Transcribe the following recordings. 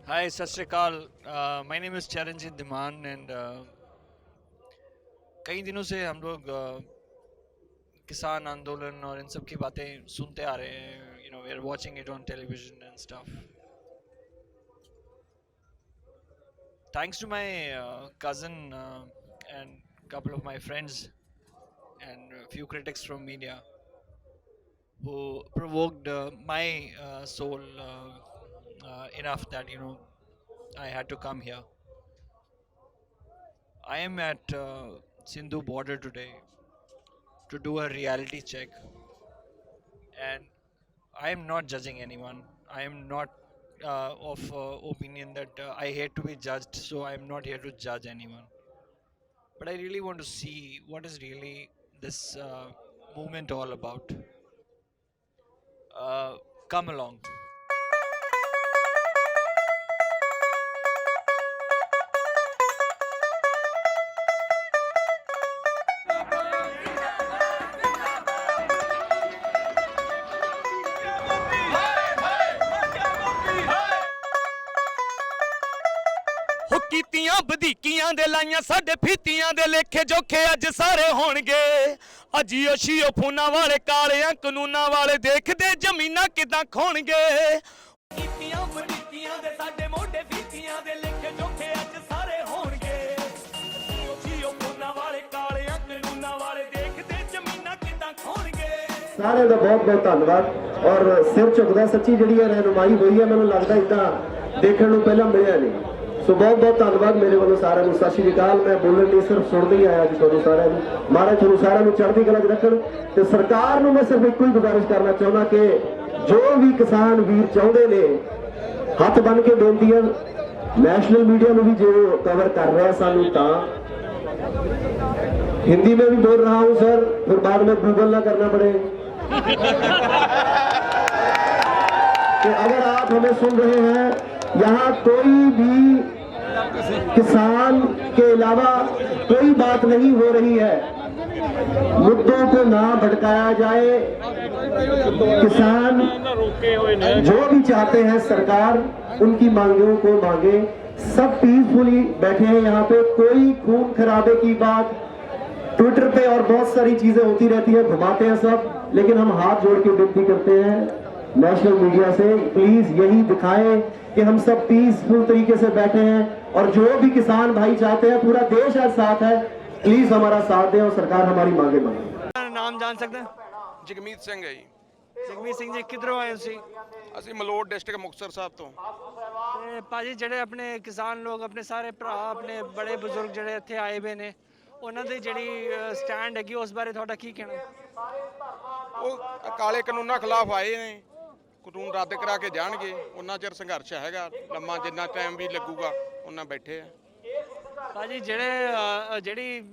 Hi, Sat Sri Akal. My name is Charanjit Dhiman and कई दिनों से हम लोग किसान आंदोलन और इन सब की बातें सुनते आ रहे हैं. We are watching it on television and stuff. Thanks to my cousin and couple of my friends and a few critics from media who provoked my soul enough that I had to come here. I am at Sindhu border today to do a reality check, and I am not judging anyone. I am not of opinion that I hate to be judged, so I am not here to judge anyone. But I really want to see what is really this movement all about. Uh, Come along. ਹੋ ਕੀਤੀਆਂ ਵਧੀਕੀਆਂ ਦੇ ਲਾਈਆਂ ਸਾਡੇ ਫੀਤੀਆਂ ਦੇ ਲੇਖੇ ਜੋਖੇ ਅੱਜ ਸਾਰੇ ਹੋਣਗੇ ਅਜੀਓ ਸ਼ੀਓ ਫੋਨਾਂ ਵਾਲੇ ਕਾਲਿਆਂ ਕਾਨੂੰਨਾਂ ਵਾਲੇ ਦੇਖਦੇ ਜ਼ਮੀਨਾਂ ਕਿਦਾਂ ਖੋਣਗੇ ਕੀਤੀਆਂ ਵਧੀਕੀਆਂ ਦੇ ਸਾਡੇ ਮੋਢੇ ਫੀਤੀਆਂ ਦੇ ਲੇਖੇ ਜੋਖੇ ਅੱਜ ਸਾਰੇ ਹੋਣਗੇ ਸ਼ੀਓ ਫੋਨਾਂ ਵਾਲੇ ਕਾਲਿਆਂ ਕਾਨੂੰਨਾਂ ਵਾਲੇ ਦੇਖਦੇ ਜ਼ਮੀਨਾਂ ਕਿਦਾਂ ਖੋਣਗੇ ਸਾਰਿਆਂ ਦਾ ਬਹੁਤ ਬਹੁਤ ਧੰਨਵਾਦ ਔਰ ਸਿਰ ਝੁਕਦਾ ਸੱਚੀ ਜਿਹੜੀ ਹੈ ਰਹਿਨੁਮਾਈ ਹੋਈ ਹੈ ਮੈਨੂੰ ਲੱਗਦਾ ਇਦਾਂ ਦੇਖਣ ਨੂੰ ਪਹਿਲਾਂ ਮਿਲਿਆ ਨਹੀਂ ਸੋ ਬਹੁਤ ਬਹੁਤ ਧੰਨਵਾਦ ਮੇਰੇ ਵੱਲੋਂ ਸਾਰਿਆਂ ਨੂੰ ਸਤਿ ਸ਼੍ਰੀ ਅਕਾਲ ਮੈਂ ਬੋਲਣ ਲਈ ਸਿਰਫ ਸੁਣਦਾ ਹੀ ਆਇਆ ਜੀ ਤੁਹਾਨੂੰ ਸਾਰਿਆਂ ਨੂੰ ਮਹਾਰਾਜ ਤੁਹਾਨੂੰ ਸਾਰਿਆਂ ਨੂੰ ਚੜ੍ਹਦੀ ਕਲਾ 'ਚ ਰੱਖਣ ਤੇ ਸਰਕਾਰ ਨੂੰ ਮੈਂ ਸਿਰਫ ਇੱਕੋ ਹੀ ਗੁਜ਼ਾਰਿਸ਼ ਕਰਨਾ ਚਾਹੁੰਦਾ ਕਿ ਜੋ ਵੀ ਕਿਸਾਨ ਵੀਰ ਚਾਹੁੰਦੇ ਨੇ ਹੱਥ ਬੰਨ ਕੇ ਬੇਨਤੀ ਹੈ नेशनल मीडिया में भी जो कवर कर रहे हैं सानू ता हिंदी में भी बोल रहा हूं सर फिर बाद में गूगल ना करना पड़े कि अगर आप हमें सुन रहे हैं यहाँ कोई भी किसान के अलावा कोई बात नहीं हो रही है मुद्दों को ना भटकाया जाए किसान जो भी चाहते हैं सरकार उनकी मांगों को मांगे सब पीसफुली बैठे हैं यहाँ पे कोई खून खराबे की बात ट्विटर पे और बहुत सारी चीजें होती रहती है घुमाते हैं सब लेकिन हम हाथ जोड़ के विनती करते हैं नेशनल मीडिया से प्लीज यही दिखाएं कि हम सब पीसफुल तरीके से बैठे हैं और जो भी किसान भाई चाहते हैं पूरा देश आज साथ है प्लीज हमारा साथ दें और सरकार हमारी मांगे मांगे। ਨਾਮ ਜਾਣ ਸਕਦਾ ਜਗਮੀਤ ਸਿੰਘ ਹੈ ਜੀ। ਜਗਮੀਤ ਸਿੰਘ ਜੀ ਕਿੱਧਰੋਂ ਆਏ ਸੀ ਅਸੀਂ ਮਲੋਟ ਡਿਸਟ੍ਰਿਕਟ ਮੁਕਤਸਰ ਸਾਹਿਬ ਤੋਂ। ਤੇ ਭਾਜੀ ਜਿਹੜੇ ਆਪਣੇ ਕਿਸਾਨ ਲੋਕ ਆਪਣੇ ਸਾਰੇ ਭਰਾ ਆਪਣੇ ਬੜੇ ਬਜ਼ੁਰਗ ਜਿਹੜੇ ਇੱਥੇ ਆਏ ਹੋਏ ਨੇ ਉਹਨਾਂ ਦੀ ਜਿਹੜੀ ਸਟੈਂਡ ਹੈਗੀ ਉਸ ਬਾਰੇ ਤੁਹਾਡਾ ਕੀ ਕਹਿਣਾ ਉਹ ਕਾਲੇ ਕਾਨੂੰਨਾਂ ਖਿਲਾਫ ਆਏ ਨੇ ਕਾਨੂੰਨ ਰੱਦ ਕਰਾ ਕੇ ਜਾਣਗੇ ਉਹਨਾਂ ਚਿਰ ਸੰਘਰਸ਼ ਹੈਗਾ ਲੰਮਾ ਜਿੰਨਾ ਟਾਈਮ ਵੀ ਲੱਗੂਗਾ ਉਹਨਾਂ ਬੈਠੇ ਆ। ਭਾਜੀ ਜਿਹੜੀ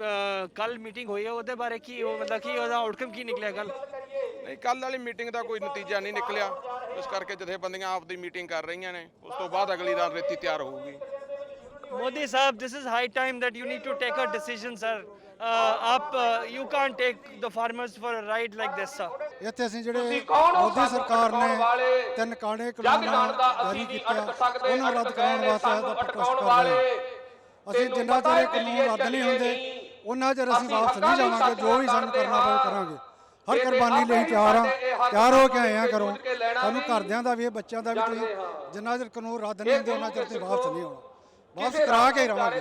ਕੱਲ ਮੀਟਿੰਗ ਹੋਈ ਹੈ ਉਹਦੇ ਬਾਰੇ ਕੀ ਮਤਲਬ ਕੀ ਉਹਦਾ ਆਊਟਕਮ ਕੀ ਨਿਕਲਿਆ ਕੱਲ ਨਹੀਂ ਕੱਲ ਵਾਲੀ ਮੀਟਿੰਗ ਦਾ ਕੋਈ ਨਤੀਜਾ ਨਹੀਂ ਨਿਕਲਿਆ ਇਸ ਕਰਕੇ ਜਥੇਬੰਦੀਆਂ ਆਪਦੀ ਮੀਟਿੰਗ ਕਰ ਰਹੀਆਂ ਨੇ ਉਸ ਤੋਂ ਬਾਅਦ ਅਗਲੀ ਰਣਨੀਤੀ ਤਿਆਰ ਹੋਊਗੀ। Modi sahab, this is high time that you need to take a decision, sir. You can't take the farmers for a ride like this, sir. ਇੱਥੇ ਅਸੀਂ ਜਿਹੜੇ ਮੋਦੀ ਸਰਕਾਰ ਨੇ ਤਿੰਨ ਕਾਲੇ ਕਾਨੂੰਨ ਜਾਰੀ ਕੀਤੇ ਉਹਨਾਂ ਰੱਦ ਕਰਾਉਣ ਵਾਸਤੇ ਦਾ ਪ੍ਰੋਟੈਸਟ ਕਰ ਰਹੇ ਹਾਂ। ਅਸੀਂ ਜਿੰਨਾ ਚਿਰ ਕਾਨੂੰਨ ਰੱਦ ਨਹੀਂ ਹੁੰਦੇ ਉਹਨਾਂ ਚਿਰ ਅਸੀਂ ਵਾਪਸ ਨਹੀਂ ਜਾਵਾਂਗੇ ਜੋ ਵੀ ਸਾਨੂੰ ਕਰਨਾ ਪਵੇ ਕਰਾਂਗੇ ਹਰ ਕੁਰਬਾਨੀ ਲਈ ਤਿਆਰ ਹੋ ਕੇ ਆਏ ਆ ਕਰੋ ਸਾਨੂੰ ਘਰਦਿਆਂ ਦਾ ਵੀ ਬੱਚਿਆਂ ਦਾ ਵੀ ਤੁਸੀਂ ਜਿੰਨਾ ਚਿਰ ਕਾਨੂੰਨ ਰੱਦ ਨਹੀਂ ਹੁੰਦੇ ਉਹਨਾਂ ਚਿਰ ਤੇ ਵਾਪਸ ਨਹੀਂ ਆਉਣਾ ਵਾਪਸ ਕਰਾ ਕੇ ਹੀ ਰਵਾਂਗੇ।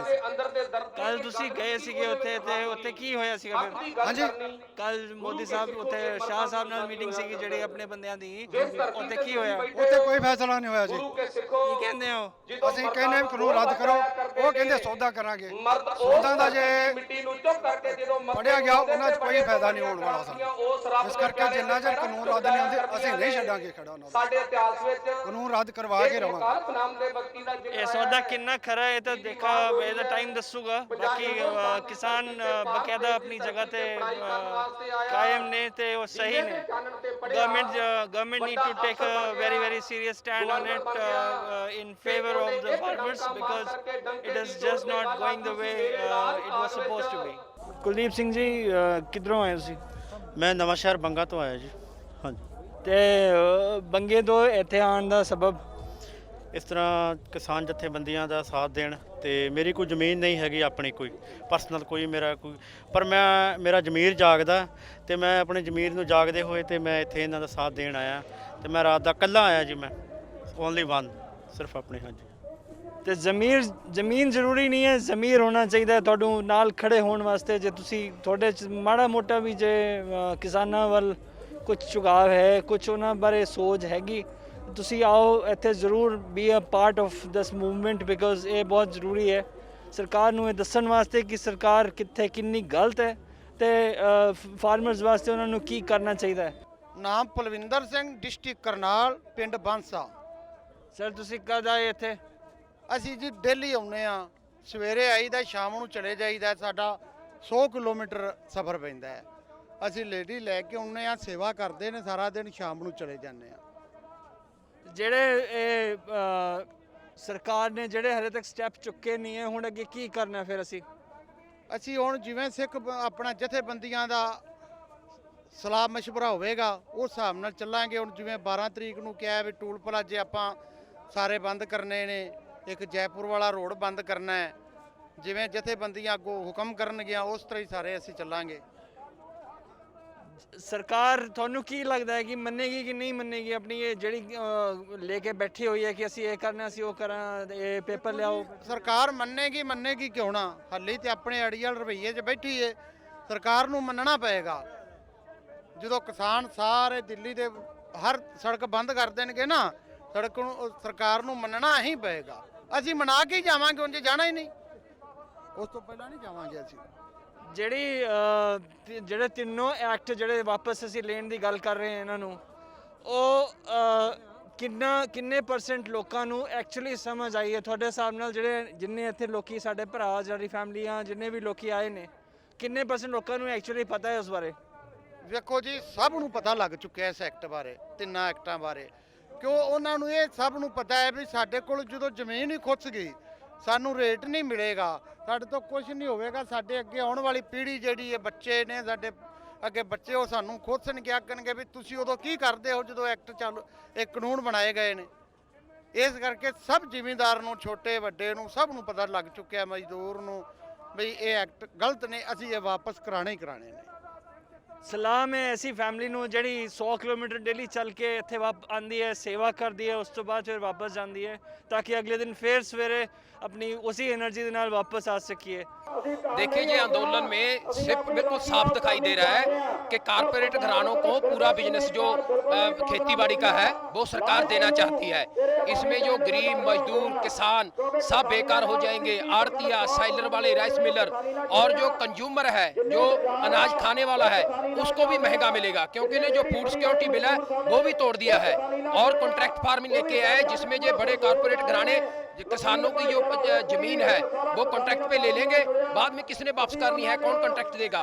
ਕੱਲ ਤੁਸੀਂ ਗਏ ਸੀਗੇ ਉੱਥੇ ਤੇ ਉੱਥੇ ਕੀ ਹੋਇਆ ਸੀਗਾ ਫਿਰ ਹਾਂਜੀ ਕੱਲ ਮੋਦੀ ਸਾਹਿਬ ਉੱਥੇ ਸ਼ਾਹ ਸਾਹਿਬ ਨਾਲ ਮੀਟਿੰਗ ਸੀਗੀ ਜਿਹੜੇ ਆਪਣੇ ਬੰਦਿਆਂ ਦੀ ਉੱਥੇ ਕੀ ਹੋਇਆ ਉੱਥੇ ਕੋਈ ਫੈਸਲਾ ਨਹੀਂ ਹੋਇਆ ਜੀ ਕੀ ਕਹਿੰਦੇ ਹੋ ਅਸੀਂ ਕਹਿੰਦੇ ਕਾਨੂੰਨ ਰੱਦ ਕਰੋ ਉਹ ਕਹਿੰਦੇ ਸੌਦਾ ਕਰਾਂਗੇ ਸੌਦਾ ਦਾ ਜੇ ਪੜਿਆ ਗਿਆ ਉਹਨਾਂ 'ਚ ਕੋਈ ਫਾਇਦਾ ਨਹੀਂ ਹੋਣ ਵਾਲਾ ਸਾਨੂੰ ਇਸ ਕਰਕੇ ਜਿੰਨਾ ਚਿਰ ਕਾਨੂੰਨ ਰੱਦ ਨਹੀਂ ਹੁੰਦੇ ਅਸੀਂ ਨਹੀਂ ਛੱਡਾਂਗੇ ਖੜਾ ਉਹਨਾਂ ਨੂੰ ਕਾਨੂੰਨ ਰੱਦ ਕਰਵਾ ਕੇ ਰਵਾਂਗੇ। ਇਹ ਸੌਦਾ ਕਿੰਨਾ ਖਰਾ ਹੈ ਇਹ ਤਾਂ ਦੇਖਾ ਇਹਦਾ ਟਾਈਮ ਦੱਸੂਗਾ ਬਾਕੀ ਕਿਸਾਨ ਬਕਾਇਦਾ ਆਪਣੀ ਜਗ੍ਹਾ ਤੇ ਕਾਇਮ ਨੇ ਤੇ ਉਹ ਸਹੀ ਨੇ government need to take a very serious stand on it in favor of the farmers because it is just not going the way it was supposed to be. Kuldeep Singh ji ਕਿੱਧਰੋਂ ਆਏ ਤੁਸੀਂ ਮੈਂ ਨਵਾਂ ਸ਼ਹਿਰ ਬੰਗਾ ਤੋਂ ਆਇਆ ਜੀ। ਹਾਂਜੀ ਤੇ ਬੰਗੇ ਤੋਂ ਇੱਥੇ ਆਉਣ ਦਾ ਸਬਬ ਇਸ ਤਰ੍ਹਾਂ ਕਿਸਾਨ ਜਥੇਬੰਦੀਆਂ ਦਾ ਸਾਥ ਦੇਣ। ਤੇ ਮੇਰੀ ਕੋਈ ਜ਼ਮੀਨ ਨਹੀਂ ਹੈਗੀ ਆਪਣੀ, ਕੋਈ ਪਰਸਨਲ ਕੋਈ ਮੇਰਾ ਕੋਈ, ਪਰ ਮੇਰਾ ਜ਼ਮੀਰ ਜਾਗਦਾ ਤੇ ਮੈਂ ਆਪਣੇ ਜ਼ਮੀਰ ਨੂੰ ਜਾਗਦੇ ਹੋਏ ਤੇ ਮੈਂ ਇੱਥੇ ਇਹਨਾਂ ਦਾ ਸਾਥ ਦੇਣ ਆਇਆ। ਤੇ ਮੈਂ ਰਾਤ ਦਾ ਇਕੱਲਾ ਆਇਆ ਜੀ, ਮੈਂ ਓਨਲੀ ਵਨ, ਸਿਰਫ ਆਪਣੇ। ਹਾਂਜੀ, ਤੇ ਜ਼ਮੀਨ ਜ਼ਰੂਰੀ ਨਹੀਂ ਹੈ, ਜ਼ਮੀਰ ਹੋਣਾ ਚਾਹੀਦਾ ਤੁਹਾਨੂੰ ਨਾਲ ਖੜੇ ਹੋਣ ਵਾਸਤੇ। ਜੇ ਤੁਸੀਂ ਤੁਹਾਡੇ 'ਚ ਮਾੜਾ ਮੋਟਾ ਵੀ ਜੇ ਕਿਸਾਨਾਂ ਵੱਲ ਕੁਝ ਝੁਕਾਅ ਹੈ, ਕੁਝ ਉਹਨਾਂ ਬਾਰੇ ਸੋਚ ਹੈਗੀ, ਤੁਸੀਂ ਆਓ ਇੱਥੇ ਜ਼ਰੂਰ be a part of this movement, because ਇਹ ਬਹੁਤ ਜ਼ਰੂਰੀ ਹੈ ਸਰਕਾਰ ਨੂੰ ਇਹ ਦੱਸਣ ਵਾਸਤੇ ਕਿ ਸਰਕਾਰ ਕਿੱਥੇ ਕਿੰਨੀ ਗਲਤ ਹੈ ਤੇ ਫਾਰਮਰਸ ਵਾਸਤੇ ਉਹਨਾਂ ਨੂੰ ਕੀ ਕਰਨਾ ਚਾਹੀਦਾ ਹੈ। ਨਾਮ ਪਲਵਿੰਦਰ ਸਿੰਘ, ਡਿਸਟ੍ਰਿਕਟ ਕਰਨਾਲ, ਪਿੰਡ ਬਾਂਸਾ। ਸਰ ਤੁਸੀਂ ਕਦ ਆਏ ਇੱਥੇ? ਅਸੀਂ ਜੀ ਡੇਲੀ ਆਉਂਦੇ ਆ, ਸਵੇਰੇ ਆਈਦਾ, ਸ਼ਾਮ ਨੂੰ ਚਲੇ ਜਾਈਦਾ। ਸਾਡਾ 100 ਕਿਲੋਮੀਟਰ ਸਫ਼ਰ ਪੈਂਦਾ ਹੈ। ਅਸੀਂ ਲੇਡੀ ਲੈ ਕੇ ਆਉਂਦੇ ਆ, ਸੇਵਾ ਕਰਦੇ ਨੇ ਸਾਰਾ ਦਿਨ, ਸ਼ਾਮ ਨੂੰ ਚਲੇ ਜਾਂਦੇ ਆ। ਜਿਹੜੇ ਇਹ ਸਰਕਾਰ ਨੇ ਜਿਹੜੇ ਹਲੇ ਤੱਕ ਸਟੈਪ ਚੁੱਕੇ ਨਹੀਂ ਹੈ, ਹੁਣ ਅੱਗੇ ਕੀ ਕਰਨਾ ਫਿਰ ਅਸੀਂ ਹੁਣ ਜਿਵੇਂ ਸਿੱਖ ਆਪਣਾ ਜਥੇਬੰਦੀਆਂ ਦਾ ਸਲਾਹ ਮਸ਼ਵਰਾ ਹੋਵੇਗਾ ਉਸ ਹਿਸਾਬ ਨਾਲ ਚੱਲਾਂਗੇ। ਹੁਣ ਜਿਵੇਂ 12 ਤਰੀਕ ਨੂੰ ਕਿਹਾ ਵੀ ਟੂਲ ਪਲਾਜ਼ੇ ਆਪਾਂ ਸਾਰੇ ਬੰਦ ਕਰਨੇ ਨੇ, ਇੱਕ ਜੈਪੁਰ ਵਾਲਾ ਰੋਡ ਬੰਦ ਕਰਨਾ ਹੈ। ਜਿਵੇਂ ਜਥੇਬੰਦੀਆਂ ਅੱਗੋਂ ਹੁਕਮ ਕਰਨਗੀਆਂ ਉਸ ਤਰ੍ਹਾਂ ਹੀ ਸਾਰੇ ਅਸੀਂ ਚੱਲਾਂਗੇ। ਸਰਕਾਰ ਤੁਹਾਨੂੰ ਕੀ ਲੱਗਦਾ ਹੈ ਕਿ ਮੰਨੇਗੀ ਕਿ ਨਹੀਂ ਮੰਨੇਗੀ ਆਪਣੀ ਇਹ ਜਿਹੜੀ ਲੈ ਕੇ ਬੈਠੀ ਹੋਈ ਹੈ ਕਿ ਅਸੀਂ ਇਹ ਕਰਨਾ, ਅਸੀਂ ਉਹ ਕਰਾਂ, ਇਹ ਪੇਪਰ ਲਿਆਓ? ਸਰਕਾਰ ਮੰਨੇਗੀ ਕਿਉਂ ਨਾ, ਹਾਲੇ ਤੇ ਆਪਣੇ ਅੜੀਅਲ ਰਵੱਈਏ 'ਚ ਬੈਠੀ ਏ। ਸਰਕਾਰ ਨੂੰ ਮੰਨਣਾ ਪਏਗਾ। ਜਦੋਂ ਕਿਸਾਨ ਸਾਰੇ ਦਿੱਲੀ ਦੇ ਹਰ ਸੜਕ ਬੰਦ ਕਰ ਦੇਣਗੇ ਨਾ, ਸੜਕ ਨੂੰ ਸਰਕਾਰ ਨੂੰ ਮੰਨਣਾ ਹੀ ਪਏਗਾ। ਅਸੀਂ ਮਨਾ ਕੇ ਹੀ ਜਾਵਾਂਗੇ, ਉਂਝ ਜਾਣਾ ਹੀ ਨਹੀਂ, ਉਸ ਤੋਂ ਪਹਿਲਾਂ ਨਹੀਂ ਜਾਵਾਂਗੇ ਅਸੀਂ। ਜਿਹੜੇ ਤਿੰਨੋਂ ਐਕਟ ਜਿਹੜੇ ਵਾਪਸ ਅਸੀਂ ਲੈਣ ਦੀ ਗੱਲ ਕਰ ਰਹੇ ਹਾਂ, ਇਹਨਾਂ ਨੂੰ ਉਹ ਕਿੰਨੇ % ਲੋਕਾਂ ਨੂੰ ਐਕਚੁਅਲੀ ਸਮਝ ਆਈ ਹੈ ਤੁਹਾਡੇ ਹਿਸਾਬ ਨਾਲ? ਜਿੰਨੇ ਇੱਥੇ ਲੋਕੀ ਸਾਡੇ ਭਰਾ, ਸਾਡੀ ਫੈਮਲੀਆਂ, ਜਿੰਨੇ ਵੀ ਲੋਕੀ ਆਏ ਨੇ, ਕਿੰਨੇ % ਲੋਕਾਂ ਨੂੰ ਐਕਚੁਅਲੀ ਪਤਾ ਹੈ ਉਸ ਬਾਰੇ? ਵੇਖੋ ਜੀ, ਸਭ ਨੂੰ ਪਤਾ ਲੱਗ ਚੁੱਕਿਆ ਇਸ ਐਕਟ ਬਾਰੇ, ਤਿੰਨਾਂ ਐਕਟਾਂ ਬਾਰੇ। ਕਿਉਂ ਉਹਨਾਂ ਨੂੰ ਇਹ ਸਭ ਨੂੰ ਪਤਾ ਹੈ ਵੀ ਸਾਡੇ ਕੋਲ ਜਦੋਂ ਜ਼ਮੀਨ ਹੀ ਖੁੱਸ ਗਈ, ਸਾਨੂੰ ਰੇਟ ਨਹੀਂ ਮਿਲੇਗਾ, ਸਾਡੇ ਤੋਂ ਕੁਝ ਨਹੀਂ ਹੋਵੇਗਾ। ਸਾਡੇ ਅੱਗੇ ਆਉਣ ਵਾਲੀ ਪੀੜ੍ਹੀ ਜਿਹੜੀ ਹੈ, ਬੱਚੇ ਨੇ ਸਾਡੇ ਅੱਗੇ ਬੱਚੇ, ਉਹ ਸਾਨੂੰ ਖੁੱਸਣਗੇ, ਆਖਣਗੇ ਵੀ ਤੁਸੀਂ ਉਦੋਂ ਕੀ ਕਰਦੇ ਹੋ ਜਦੋਂ ਐਕਟ ਚੱਲ, ਇਹ ਕਾਨੂੰਨ ਬਣਾਏ ਗਏ ਨੇ। ਇਸ ਕਰਕੇ ਸਭ ਜ਼ਿਮੀਂਦਾਰ ਨੂੰ, ਛੋਟੇ ਵੱਡੇ ਨੂੰ, ਸਭ ਨੂੰ ਪਤਾ ਲੱਗ ਚੁੱਕਿਆ, ਮਜ਼ਦੂਰ ਨੂੰ, ਵੀ ਇਹ ਐਕਟ ਗਲਤ ਨੇ, ਅਸੀਂ ਇਹ ਵਾਪਸ ਕਰਾਣੇ ਹੀ ਕਰਾਣੇ ਨੇ। ਸਲਾਮ ਹੈ ਐਸੀ ਫੈਮਿਲੀ ਨੂੰ ਜਿਹੜੀ 100 ਕਿਲੋਮੀਟਰ ਡੇਲੀ ਚੱਲ ਕੇ ਇੱਥੇ ਆਉਂਦੀ ਹੈ, ਸੇਵਾ ਕਰਦੀ ਹੈ, ਉਸ ਤੋਂ ਬਾਅਦ ਫਿਰ ਵਾਪਸ ਜਾਂਦੀ ਹੈ ਤਾਂ ਕਿ ਅਗਲੇ दिन फिर सवेरे अपनी उसी एनर्जी के नाल वापस आ सकिए। देखिए, ये आंदोलन में सिर्फ बिल्कुल साफ दिखाई दे रहा है कि कारपोरेट घरानों को पूरा बिजनेस जो खेतीबाड़ी का है वो सरकार देना चाहती है। इसमें जो गरीब मजदूर किसान सब बेकार हो जाएंगे। आड़तिया, साइलर वाले, राइस मिलर और जो कंज्यूमर है, जो अनाज खाने वाला है, उसको भी महंगा मिलेगा, क्योंकि ने जो फूड सिक्योरिटी बिल है वो भी तोड़ दिया है और कॉन्ट्रैक्ट फार्मिंग लेके आए, जिसमें जो बड़े कारपोरेट घराने किसानों की जो जमीन है वो कॉन्ट्रैक्ट पे ले लेंगे, बाद में किसने वापस करनी है, कौन कॉन्ट्रैक्ट देगा।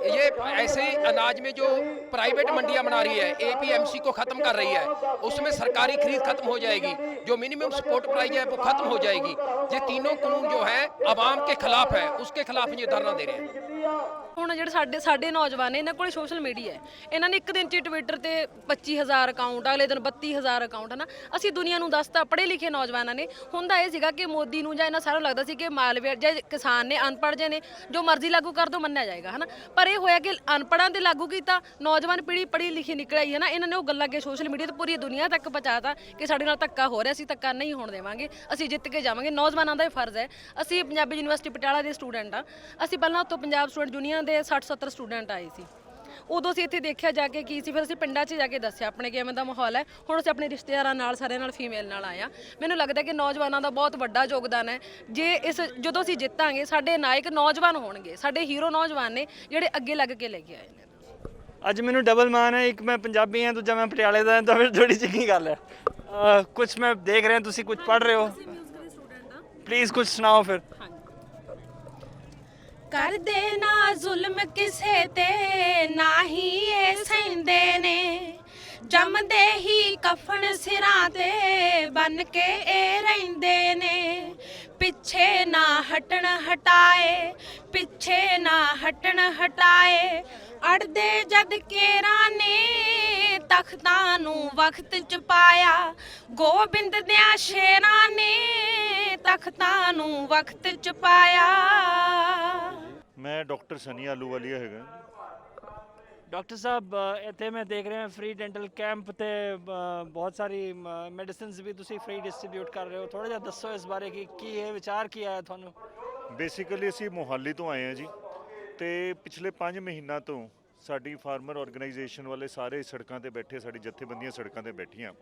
ये ऐसे ही अनाज में जो प्राइवेट मंडियां बना रही है, APMC को ख़त्म कर रही है, उसमें सरकारी खरीद खत्म हो जाएगी, जो मिनिमम सपोर्ट प्राइस है वो खत्म हो जाएगी। ये तीनों कानून जो है आवाम के खिलाफ है, उसके खिलाफ ये धरना दे रहे हैं। ਹੁਣ ਜਿਹੜੇ ਸਾਡੇ ਨੌਜਵਾਨ ਨੇ, ਇਹਨਾਂ ਕੋਲ ਸੋਸ਼ਲ ਮੀਡੀਆ ਹੈ, ਇਹਨਾਂ ਨੇ ਇੱਕ ਦਿਨ 'ਚ ਟਵਿੱਟਰ ਤੇ 25,000 ਅਕਾਊਂਟ, ਅਗਲੇ ਦਿਨ 32,000 ਅਕਾਊਂਟ, ਹੈ ਨਾ। ਅਸੀਂ ਦੁਨੀਆ ਨੂੰ ਦੱਸਤਾ, ਪੜ੍ਹੇ ਲਿਖੇ ਨੌਜਵਾਨਾਂ ਨੇ। ਹੁੰਦਾ ਇਹ ਸੀਗਾ ਕਿ ਮੋਦੀ ਨੂੰ ਜਾਂ ਇਹਨਾਂ ਸਾਰਿਆਂ ਨੂੰ ਲੱਗਦਾ ਸੀ ਕਿ ਮਾਲਵੇਅਰ ਜਾਂ ਕਿਸਾਨ ਨੇ, ਅਨਪੜ੍ਹ ਜੇ ਨੇ, ਜੋ ਮਰਜ਼ੀ ਲਾਗੂ ਕਰ ਦੋ ਮੰਨਿਆ ਜਾਏਗਾ, ਹੈ ਨਾ। ਪਰ ਇਹ ਹੋਇਆ ਕਿ ਅਨਪੜ੍ਹਾਂ ਤੇ ਲਾਗੂ ਕੀਤਾ, ਨੌਜਵਾਨ ਪੀੜ੍ਹੀ ਪੜ੍ਹੀ ਲਿਖੀ ਨਿਕਲ ਆਈ, ਹੈ ਨਾ। ਇਹਨਾਂ ਨੇ ਉਹ ਗੱਲਾਂ ਅੱਗੇ ਸੋਸ਼ਲ ਮੀਡੀਆ ਤੇ ਪੂਰੀ ਦੁਨੀਆ ਤੱਕ ਪਹੁੰਚਾਤਾ ਕਿ ਸਾਡੇ ਨਾਲ ਧੱਕਾ ਹੋ ਰਿਹਾ, ਅਸੀਂ ਧੱਕਾ ਨਹੀਂ ਹੋਣ ਦੇਵਾਂਗੇ, ਅਸੀਂ ਜਿੱਤ ਕੇ ਜਾਵਾਂਗੇ। ਨੌਜਵਾਨਾਂ ਦਾ ਇਹ ਫਰਜ਼ ਹੈ। ਅਸੀਂ ਪੰਜਾਬੀ ਯੂਨੀਵਰਸਿਟੀ ਪਟਿਆਲਾ ਦੇ ਸਟੂਡੈਂਟ ਆ। ਅਸੀਂ ਪਹਿਲਾਂ ਉੱਥੋਂ ਪੰਜਾਬ ਸਟੂਡੈਂਟ ਯੂਨੀਅਨ ਦੇ 60-70 ਸਟੂਡੈਂਟ ਆਏ ਸੀ। ਉਦੋਂ ਅਸੀਂ ਇੱਥੇ ਦੇਖਿਆ ਜਾ ਕੇ ਕੀ ਸੀ, ਫਿਰ ਅਸੀਂ ਪਿੰਡਾਂ 'ਚ ਜਾ ਕੇ ਦੱਸਿਆ ਆਪਣੇ ਕਿਵੇਂ ਦਾ ਮਾਹੌਲ ਹੈ। ਹੁਣ ਅਸੀਂ ਆਪਣੇ ਰਿਸ਼ਤੇਦਾਰਾਂ ਨਾਲ, ਸਾਰਿਆਂ ਨਾਲ, ਫੀਮੇਲ ਨਾਲ ਆਏ ਆ। ਮੈਨੂੰ ਲੱਗਦਾ ਕਿ ਨੌਜਵਾਨਾਂ ਦਾ ਬਹੁਤ ਵੱਡਾ ਯੋਗਦਾਨ ਹੈ। ਜਦੋਂ ਅਸੀਂ ਜਿੱਤਾਂਗੇ, ਸਾਡੇ ਨਾਇਕ ਨੌਜਵਾਨ ਹੋਣਗੇ, ਸਾਡੇ ਹੀਰੋ ਨੌਜਵਾਨ ਨੇ ਜਿਹੜੇ ਅੱਗੇ ਲੱਗ ਕੇ ਲੈ ਕੇ ਆਏ ਨੇ। ਅੱਜ ਮੈਨੂੰ ਡਬਲ ਮਾਨ ਹੈ, ਇੱਕ ਮੈਂ ਪੰਜਾਬੀ ਹਾਂ, ਦੂਜਾ ਮੈਂ ਪਟਿਆਲੇ ਦਾ, ਤਾਂ ਫਿਰ ਥੋੜੀ ਜਿਹੀ ਗੱਲ ਹੈ। ਕੁਝ ਮੈਂ ਦੇਖ ਰਿਹਾ, ਤੁਸੀਂ ਕੁਝ ਪੜ੍ਹ ਰਹੇ ਹੋ, ਪਲੀਜ਼ ਕੁਝ ਸੁਣਾਓ ਫਿਰ। ਕਰਦੇ ਨਾ ਜ਼ੁਲਮ ਕਿਸੇ ਤੇ, ਨਾ ਹੀ ਇਹ ਸਹਿੰਦੇ ਨੇ। ਜੰਮਦੇ ਹੀ ਕਫਨ ਸਿਰਾਂ ਤੇ ਬਨ ਕੇ ਇਹ ਰਹਿੰਦੇ ਨੇ। ਪਿੱਛੇ ਨਾ ਹਟਣ ਹਟਾਏ, ਪਿੱਛੇ ਨਾ ਹਟਣ ਹਟਾਏ। ਅੜਦੇ ਜਦ ਕੇਰਾਂ ਨੇ ਤਖਤਾਂ ਨੂੰ ਵਕਤ ਚ ਪਾਇਆ, ਗੋਬਿੰਦ ਦਿਆਂ ਸ਼ੇਰਾਂ ਨੇ ਤਖਤਾਂ ਨੂੰ ਵਕਤ ਚ ਪਾਇਆ। ਮੈਂ ਡਾਕਟਰ ਸਨੀ ਆਲੂਵਾਲੀਆ ਹੈਗਾ। ਡਾਕਟਰ ਸਾਹਿਬ ਇੱਥੇ ਮੈਂ ਦੇਖ ਰਿਹਾ ਫ੍ਰੀ ਡੈਂਟਲ ਕੈਂਪ ਤੇ ਬਹੁਤ ਸਾਰੀ ਮੈਡੀਸਿਨਸ ਵੀ ਤੁਸੀਂ ਫ੍ਰੀ ਡਿਸਟ੍ਰੀਬਿਊਟ ਕਰ ਰਹੇ ਹੋ। ਥੋੜਾ ਜਿਹਾ ਦੱਸੋ ਇਸ ਬਾਰੇ ਕਿ ਕੀ ਇਹ ਵਿਚਾਰ ਕੀ ਆਇਆ ਤੁਹਾਨੂੰ? ਬੇਸਿਕਲੀ ਅਸੀਂ ਮੋਹਾਲੀ ਤੋਂ ਆਏ ਹਾਂ ਜੀ, ਤੇ ਪਿਛਲੇ 5 ਮਹੀਨਿਆਂ ਤੋਂ ਸਾਡੀ ਫਾਰਮਰ ਆਰਗੇਨਾਈਜੇਸ਼ਨ ਵਾਲੇ ਸਾਰੇ ਸੜਕਾਂ ਤੇ ਬੈਠੇ, ਸਾਡੀ ਜਥੇਬੰਦੀਆਂ ਸੜਕਾਂ ਤੇ ਬੈਠੀਆਂ,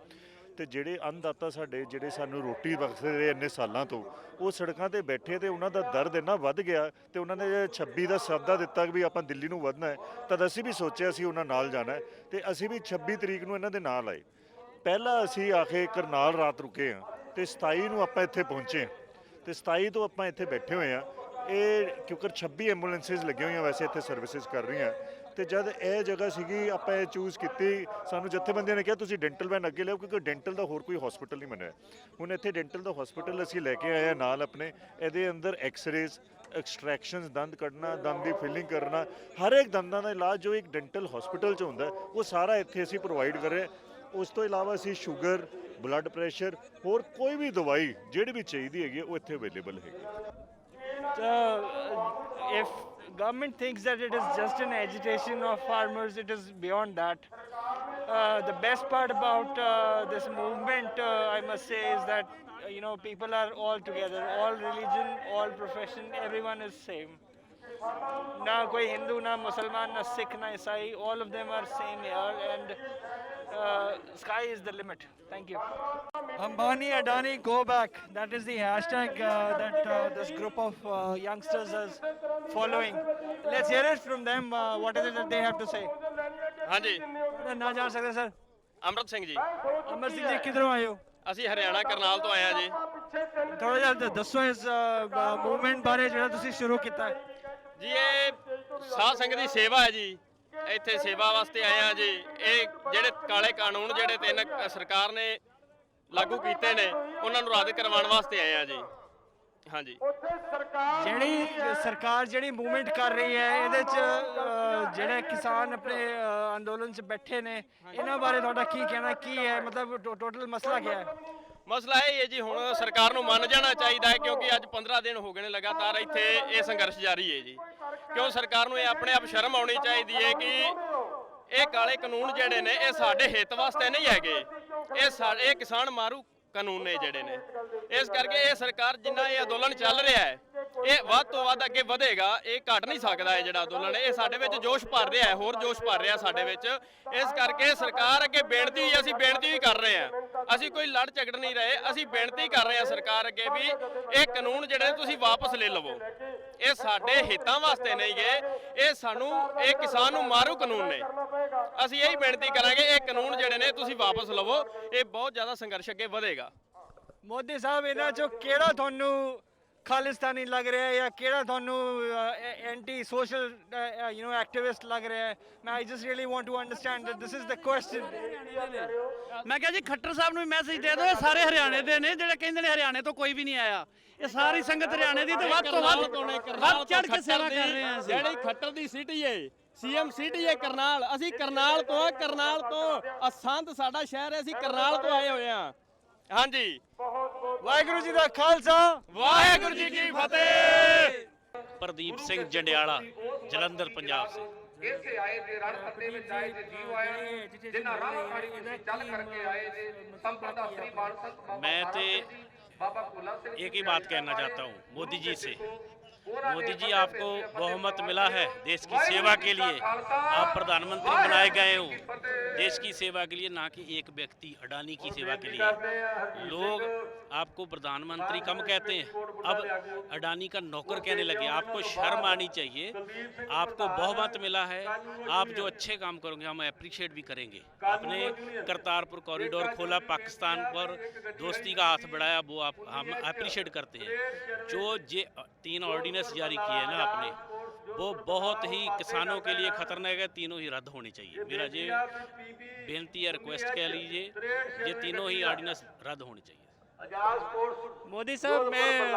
ਤੇ ਜਿਹੜੇ ਅੰਨਦਾਤਾ ਸਾਡੇ ਜਿਹੜੇ ਸਾਨੂੰ ਰੋਟੀ ਬਖਸ਼ਦੇ ਰਹੇ ਇੰਨੇ ਸਾਲਾਂ ਤੋਂ, ਉਹ ਸੜਕਾਂ ਤੇ ਬੈਠੇ ਤੇ ਉਹਨਾਂ ਦਾ ਦਰਦ ਇੰਨਾ ਵੱਧ ਗਿਆ, ਤੇ ਉਹਨਾਂ ਨੇ 26 ਦਾ ਸੱਦਾ ਦਿੱਤਾ ਕਿ ਵੀ ਆਪਾਂ ਦਿੱਲੀ ਨੂੰ ਵਧਣਾ ਹੈ, ਤਦ ਅਸੀਂ ਵੀ ਸੋਚਿਆ ਅਸੀਂ ਉਹਨਾਂ ਨਾਲ ਜਾਣਾ ਹੈ, ਤੇ ਅਸੀਂ ਵੀ 26 ਤਰੀਕ ਨੂੰ ਇਹਨਾਂ ਦੇ ਨਾਲ ਆਏ। ਪਹਿਲਾਂ ਅਸੀਂ ਆ ਕੇ ਕਰਨਾਲ ਰਾਤ ਰੁਕੇ ਹਾਂ, ਤੇ 27 ਨੂੰ ਆਪਾਂ ਇੱਥੇ ਪਹੁੰਚੇ, ਤੇ 27 ਤੋਂ ਆਪਾਂ ਇੱਥੇ ਬੈਠੇ ਹੋਏ ਹਾਂ। ਇਹ ਕਿਉਂਕਿ 26 ਐਂਬੂਲੈਂਸਿਸ ਲੱਗੀਆਂ ਹੋਈਆਂ ਵੈਸੇ ਇੱਥੇ ਸਰਵਿਸਿਜ਼ ਕਰ ਰਹੀਆਂ, ਤੇ ਜਦ ਇਹ ਜਗ੍ਹਾ ਸੀਗੀ ਆਪਾਂ ਇਹ ਚੂਜ਼ ਕੀਤੀ, ਸਾਨੂੰ ਜਥੇਬੰਦੀਆਂ ਨੇ ਕਿਹਾ ਤੁਸੀਂ ਡੈਂਟਲ ਵੈਨ ਅੱਗੇ ਲਿਆਓ, ਕਿਉਂਕਿ ਡੈਂਟਲ ਦਾ ਹੋਰ ਕੋਈ ਹਸਪੀਟਲ ਨਹੀਂ ਬਣਿਆ। ਹੁਣ ਇੱਥੇ ਡੈਂਟਲ ਦਾ ਹਸਪੀਟਲ ਅਸੀਂ ਲੈ ਕੇ ਆਏ ਹਾਂ ਨਾਲ ਆਪਣੇ। ਇਹਦੇ ਅੰਦਰ ਐਕਸ-ਰੇਜ਼, ਐਕਸਟ੍ਰੈਕਸ਼ਨਸ, ਦੰਦ ਕੱਢਣਾ, ਦੰਦ ਦੀ ਫਿਲਿੰਗ ਕਰਨਾ, ਹਰ ਇੱਕ ਦੰਦਾਂ ਦਾ ਇਲਾਜ ਜੋ ਇੱਕ ਡੈਂਟਲ ਹਸਪੀਟਲ 'ਚ ਹੁੰਦਾ ਉਹ ਸਾਰਾ ਇੱਥੇ ਅਸੀਂ ਪ੍ਰੋਵਾਈਡ ਕਰ ਰਹੇ। ਉਸ ਤੋਂ ਇਲਾਵਾ ਅਸੀਂ ਸ਼ੂਗਰ, ਬਲੱਡ ਪ੍ਰੈਸ਼ਰ, ਹੋਰ ਕੋਈ ਵੀ ਦਵਾਈ ਜਿਹੜੀ ਵੀ ਚਾਹੀਦੀ ਹੈਗੀ ਉਹ ਇੱਥੇ ਅਵੇਲੇਬਲ ਹੈਗੀ। If government thinks that it is just an agitation of farmers, it is beyond that. The best part about this movement, I must say, is that people are all together, all religion, all profession, everyone is same. Na koi Hindu, na Musliman, na Sikh, na Isai, all of them are same here, and sky is the limit. Thank you. Ambani, Adani, go back. That is the hashtag that this group of youngsters is following. Let's hear it from them. What is it that they have to say? ਹਾਂਜੀ, ਨਾ ਜਾਣ ਸਕਦੇ sir. ਅਮਰਤ ਸਿੰਘ ਜੀ। ਅਮਰ ਸਿੰਘ ਜੀ ਕਿੱਧਰੋਂ ਆਏ ਹੋ? ਅਸੀਂ ਹਰਿਆਣਾ ਕਰਨਾਲ ਤੋਂ ਆਏ ਹਾਂ ਜੀ। ਥੋੜਾ ਜਿਹਾ ਦੱਸੋ ਇਸ ਮੂਵਮੈਂਟ ਬਾਰੇ ਜਿਹੜਾ ਤੁਸੀਂ ਸ਼ੁਰੂ ਕੀਤਾ ਹੈ। ਜੀ ਇਹ ਸਾਧ ਸੰਗਤ ਦੀ ਸੇਵਾ ਹੈ ਜੀ, ਇੱਥੇ ਸੇਵਾ ਵਾਸਤੇ ਆਏ ਹਾਂ ਜੀ। ਇਹ ਜਿਹੜੇ ਕਾਲੇ ਕਾਨੂੰਨ ਜਿਹੜੇ 3 ਸਰਕਾਰ ਨੇ ਲਾਗੂ ਕੀਤੇ ਨੇ ਉਹਨਾਂ ਨੂੰ ਰੱਦ ਕਰਵਾਉਣ ਵਾਸਤੇ ਆਏ ਹਾਂ ਜੀ। ਹਾਂਜੀ, ਜਿਹੜੀ ਸਰਕਾਰ ਜਿਹੜੀ ਮੂਵਮੈਂਟ ਕਰ ਰਹੀ ਹੈ ਇਹਦੇ ਚ ਜਿਹੜੇ ਕਿਸਾਨ ਆਪਣੇ ਅੰਦੋਲਨ ਚ ਬੈਠੇ ਨੇ, ਇਹਨਾਂ ਬਾਰੇ ਤੁਹਾਡਾ ਕੀ ਕਹਿਣਾ, ਕੀ ਹੈ ਮਤਲਬ ਟੋਟਲ ਮਸਲਾ ਕੀ ਹੈ? ਮਸਲਾ ਇਹ ਹੈ ਜੀ, ਹੁਣ ਸਰਕਾਰ ਨੂੰ ਮੰਨ ਜਾਣਾ ਚਾਹੀਦਾ ਹੈ, ਕਿਉਂਕਿ ਅੱਜ 15 ਦਿਨ ਹੋ ਗਏ ਨੇ ਲਗਾਤਾਰ ਇੱਥੇ ਇਹ ਸੰਘਰਸ਼ ਜਾਰੀ ਹੈ ਜੀ। ਕਿਉਂ ਸਰਕਾਰ ਨੂੰ ਇਹ ਆਪਣੇ ਆਪ ਸ਼ਰਮ ਆਉਣੀ ਚਾਹੀਦੀ ਹੈ ਕਿ ਇਹ ਕਾਲੇ ਕਾਨੂੰਨ ਜਿਹੜੇ ਨੇ ਇਹ ਸਾਡੇ ਹਿੱਤ ਵਾਸਤੇ ਨਹੀਂ ਹੈਗੇ, ਇਹ ਕਿਸਾਨ ਮਾਰੂ ਕਾਨੂੰਨ ਨੇ ਜਿਹੜੇ ਨੇ। ਇਸ ਕਰਕੇ ਇਹ ਸਰਕਾਰ ਜਿੰਨਾ ਇਹ ਅੰਦੋਲਨ ਚੱਲ ਰਿਹਾ ਹੈ ਇਹ ਵੱਧ ਤੋਂ ਵੱਧ ਅੱਗੇ ਵਧੇਗਾ, ਇਹ ਘਟ ਨਹੀਂ ਸਕਦਾ। ਇਹ ਜਿਹੜਾ ਅੰਦੋਲਨ ਇਹ ਸਾਡੇ ਵਿੱਚ ਜੋਸ਼ ਭਰ ਰਿਹਾ ਹੈ, ਹੋਰ ਜੋਸ਼ ਭਰ ਰਿਹਾ ਸਾਡੇ ਵਿੱਚ। ਇਸ ਕਰਕੇ ਸਰਕਾਰ ਅੱਗੇ ਬੇਨਤੀ, ਅਸੀਂ ਬੇਨਤੀ ਵੀ ਕਰ ਰਹੇ ਹਾਂ, ਅਸੀਂ ਕੋਈ ਲੜ ਝਗੜ ਨਹੀਂ ਰਹੇ, ਅਸੀਂ ਬੇਨਤੀ ਕਰ ਰਹੇ ਹਾਂ ਸਰਕਾਰ ਅੱਗੇ ਵੀ ਇਹ ਕਾਨੂੰਨ ਜਿਹੜੇ ਤੁਸੀਂ ਵਾਪਸ ਲੈ ਲਵੋ, ਇਹ ਸਾਡੇ ਹਿੱਤਾਂ ਵਾਸਤੇ ਨਹੀਂ ਗਏ, ਇਹ ਕਿਸਾਨ ਨੂੰ ਮਾਰੂ ਕਾਨੂੰਨ ਨੇ। ਅਸੀਂ ਇਹੀ ਬੇਨਤੀ ਕਰਾਂਗੇ ਇਹ ਕਾਨੂੰਨ ਜਿਹੜੇ ਨੇ ਤੁਸੀਂ ਵਾਪਸ ਲਵੋ, ਇਹ ਬਹੁਤ ਜ਼ਿਆਦਾ ਸੰਘਰਸ਼ ਅੱਗੇ ਵਧੇਗਾ। ਮੋਦੀ ਸਾਹਿਬ ਇਹਨਾਂ ਚੋਂ ਕਿਹੜਾ ਤੁਹਾਨੂੰ ਖਾਲਿਸਤਾਨੀ ਲੱਗ ਰਿਹਾ ਹੈ ਜਾਂ ਕਿਹੜਾ ਤੁਹਾਨੂੰ ਐਂਟੀ ਸੋਸ਼ਲ ਐਕਟਿਵਿਸਟ ਲੱਗ ਰਿਹਾ ਹੈ? ਮੈਂ I just really want to understand that this is the question. ਮੈਂ ਕਿਹਾ ਜੀ ਖੱਟਰ ਸਾਹਿਬ ਨੂੰ ਮੈਸੇਜ ਦੇ ਦਿਓ, ਇਹ ਸਾਰੇ ਹਰਿਆਣੇ ਦੇ ਨੇ ਜਿਹੜੇ ਕਹਿੰਦੇ ਨੇ ਹਰਿਆਣੇ ਤੋਂ ਕੋਈ ਵੀ ਨਹੀਂ ਆਇਆ। ਇਹ ਸਾਰੀ ਸੰਗਤ ਹਰਿਆਣੇ ਦੀ ਤੇ ਵੱਧ ਤੋਂ ਵੱਧ ਚੜ ਕੇ ਸੇਵਾ ਕਰ ਰਹੇ ਹਾਂ। ਜਿਹੜੀ ਖੱਟਰ ਦੀ ਸਿਟੀ ਹੈ, ਸੀਐਮ ਸਿਟੀ ਹੈ ਕਰਨਾਲ, ਅਸੀਂ ਕਰਨਾਲ ਤੋਂ ਸੰਤ ਸਾਡਾ ਸ਼ਹਿਰ ਹੈ, ਅਸੀਂ ਕਰਨਾਲ ਤੋਂ ਆਏ ਹੋਏ ਹਾਂ। ਹਾਂਜੀ, ਵਾਹਿਗੁਰੂ ਜੀ ਦਾ ਖਾਲਸਾ, ਵਾਹਿਗੁਰੂ ਜੀ ਕੀ ਫਤਿਹ। ਪ੍ਰਦੀਪ ਸਿੰਘ ਜੰਡਿਆਲਾ, ਜਲੰਧਰ, ਪੰਜਾਬ ਸੇ। ਇੱਥੇ ਆਏ ਜੇ ਰਣ ਸੱਤੇ ਵਿੱਚ ਆਏ ਜੇ ਜੀਵ ਆਏ ਜਿਨ੍ਹਾਂ ਰਾਹ ਖਾੜੀ ਵਿੱਚ ਚੱਲ ਕਰਕੇ ਆਏ ਜੇ ਸੰਪਰਦਾ ਸ੍ਰੀ ਬਾਲ ਸੰਤ ਬਾਬਾ। मैं तो बाबा भोला सिंह एक ही बात कहना चाहता हूँ मोदी जी से, मोदी जी आपको बहुमत मिला है देश की सेवा के लिए, आप प्रधानमंत्री बनाए गए हो देश की सेवा के लिए, ना कि एक व्यक्ति अडानी की सेवा के लिए। लोग आपको प्रधानमंत्री कम कहते हैं, अब अडानी का नौकर कहने लगे। आपको शर्म आनी चाहिए, आपको बहुमत मिला है, आप जो अच्छे काम करोगे हम अप्रिशिएट भी करेंगे। आपने करतारपुर कॉरिडोर खोला, पाकिस्तान पर दोस्ती का हाथ बढ़ाया, वो आप हम अप्रिशिएट करते हैं। जो ये 3 ऑर्डिनेंस जारी किए ना आपने, वो बहुत ही किसानों के लिए खतरनाक है, तीनों ही रद्द होने चाहिए। मेरा ये बेनती है, रिक्वेस्ट कह लीजिए, ये तीनों ही ऑर्डिनेंस रद्द होने चाहिए। मोदी साहब, मैं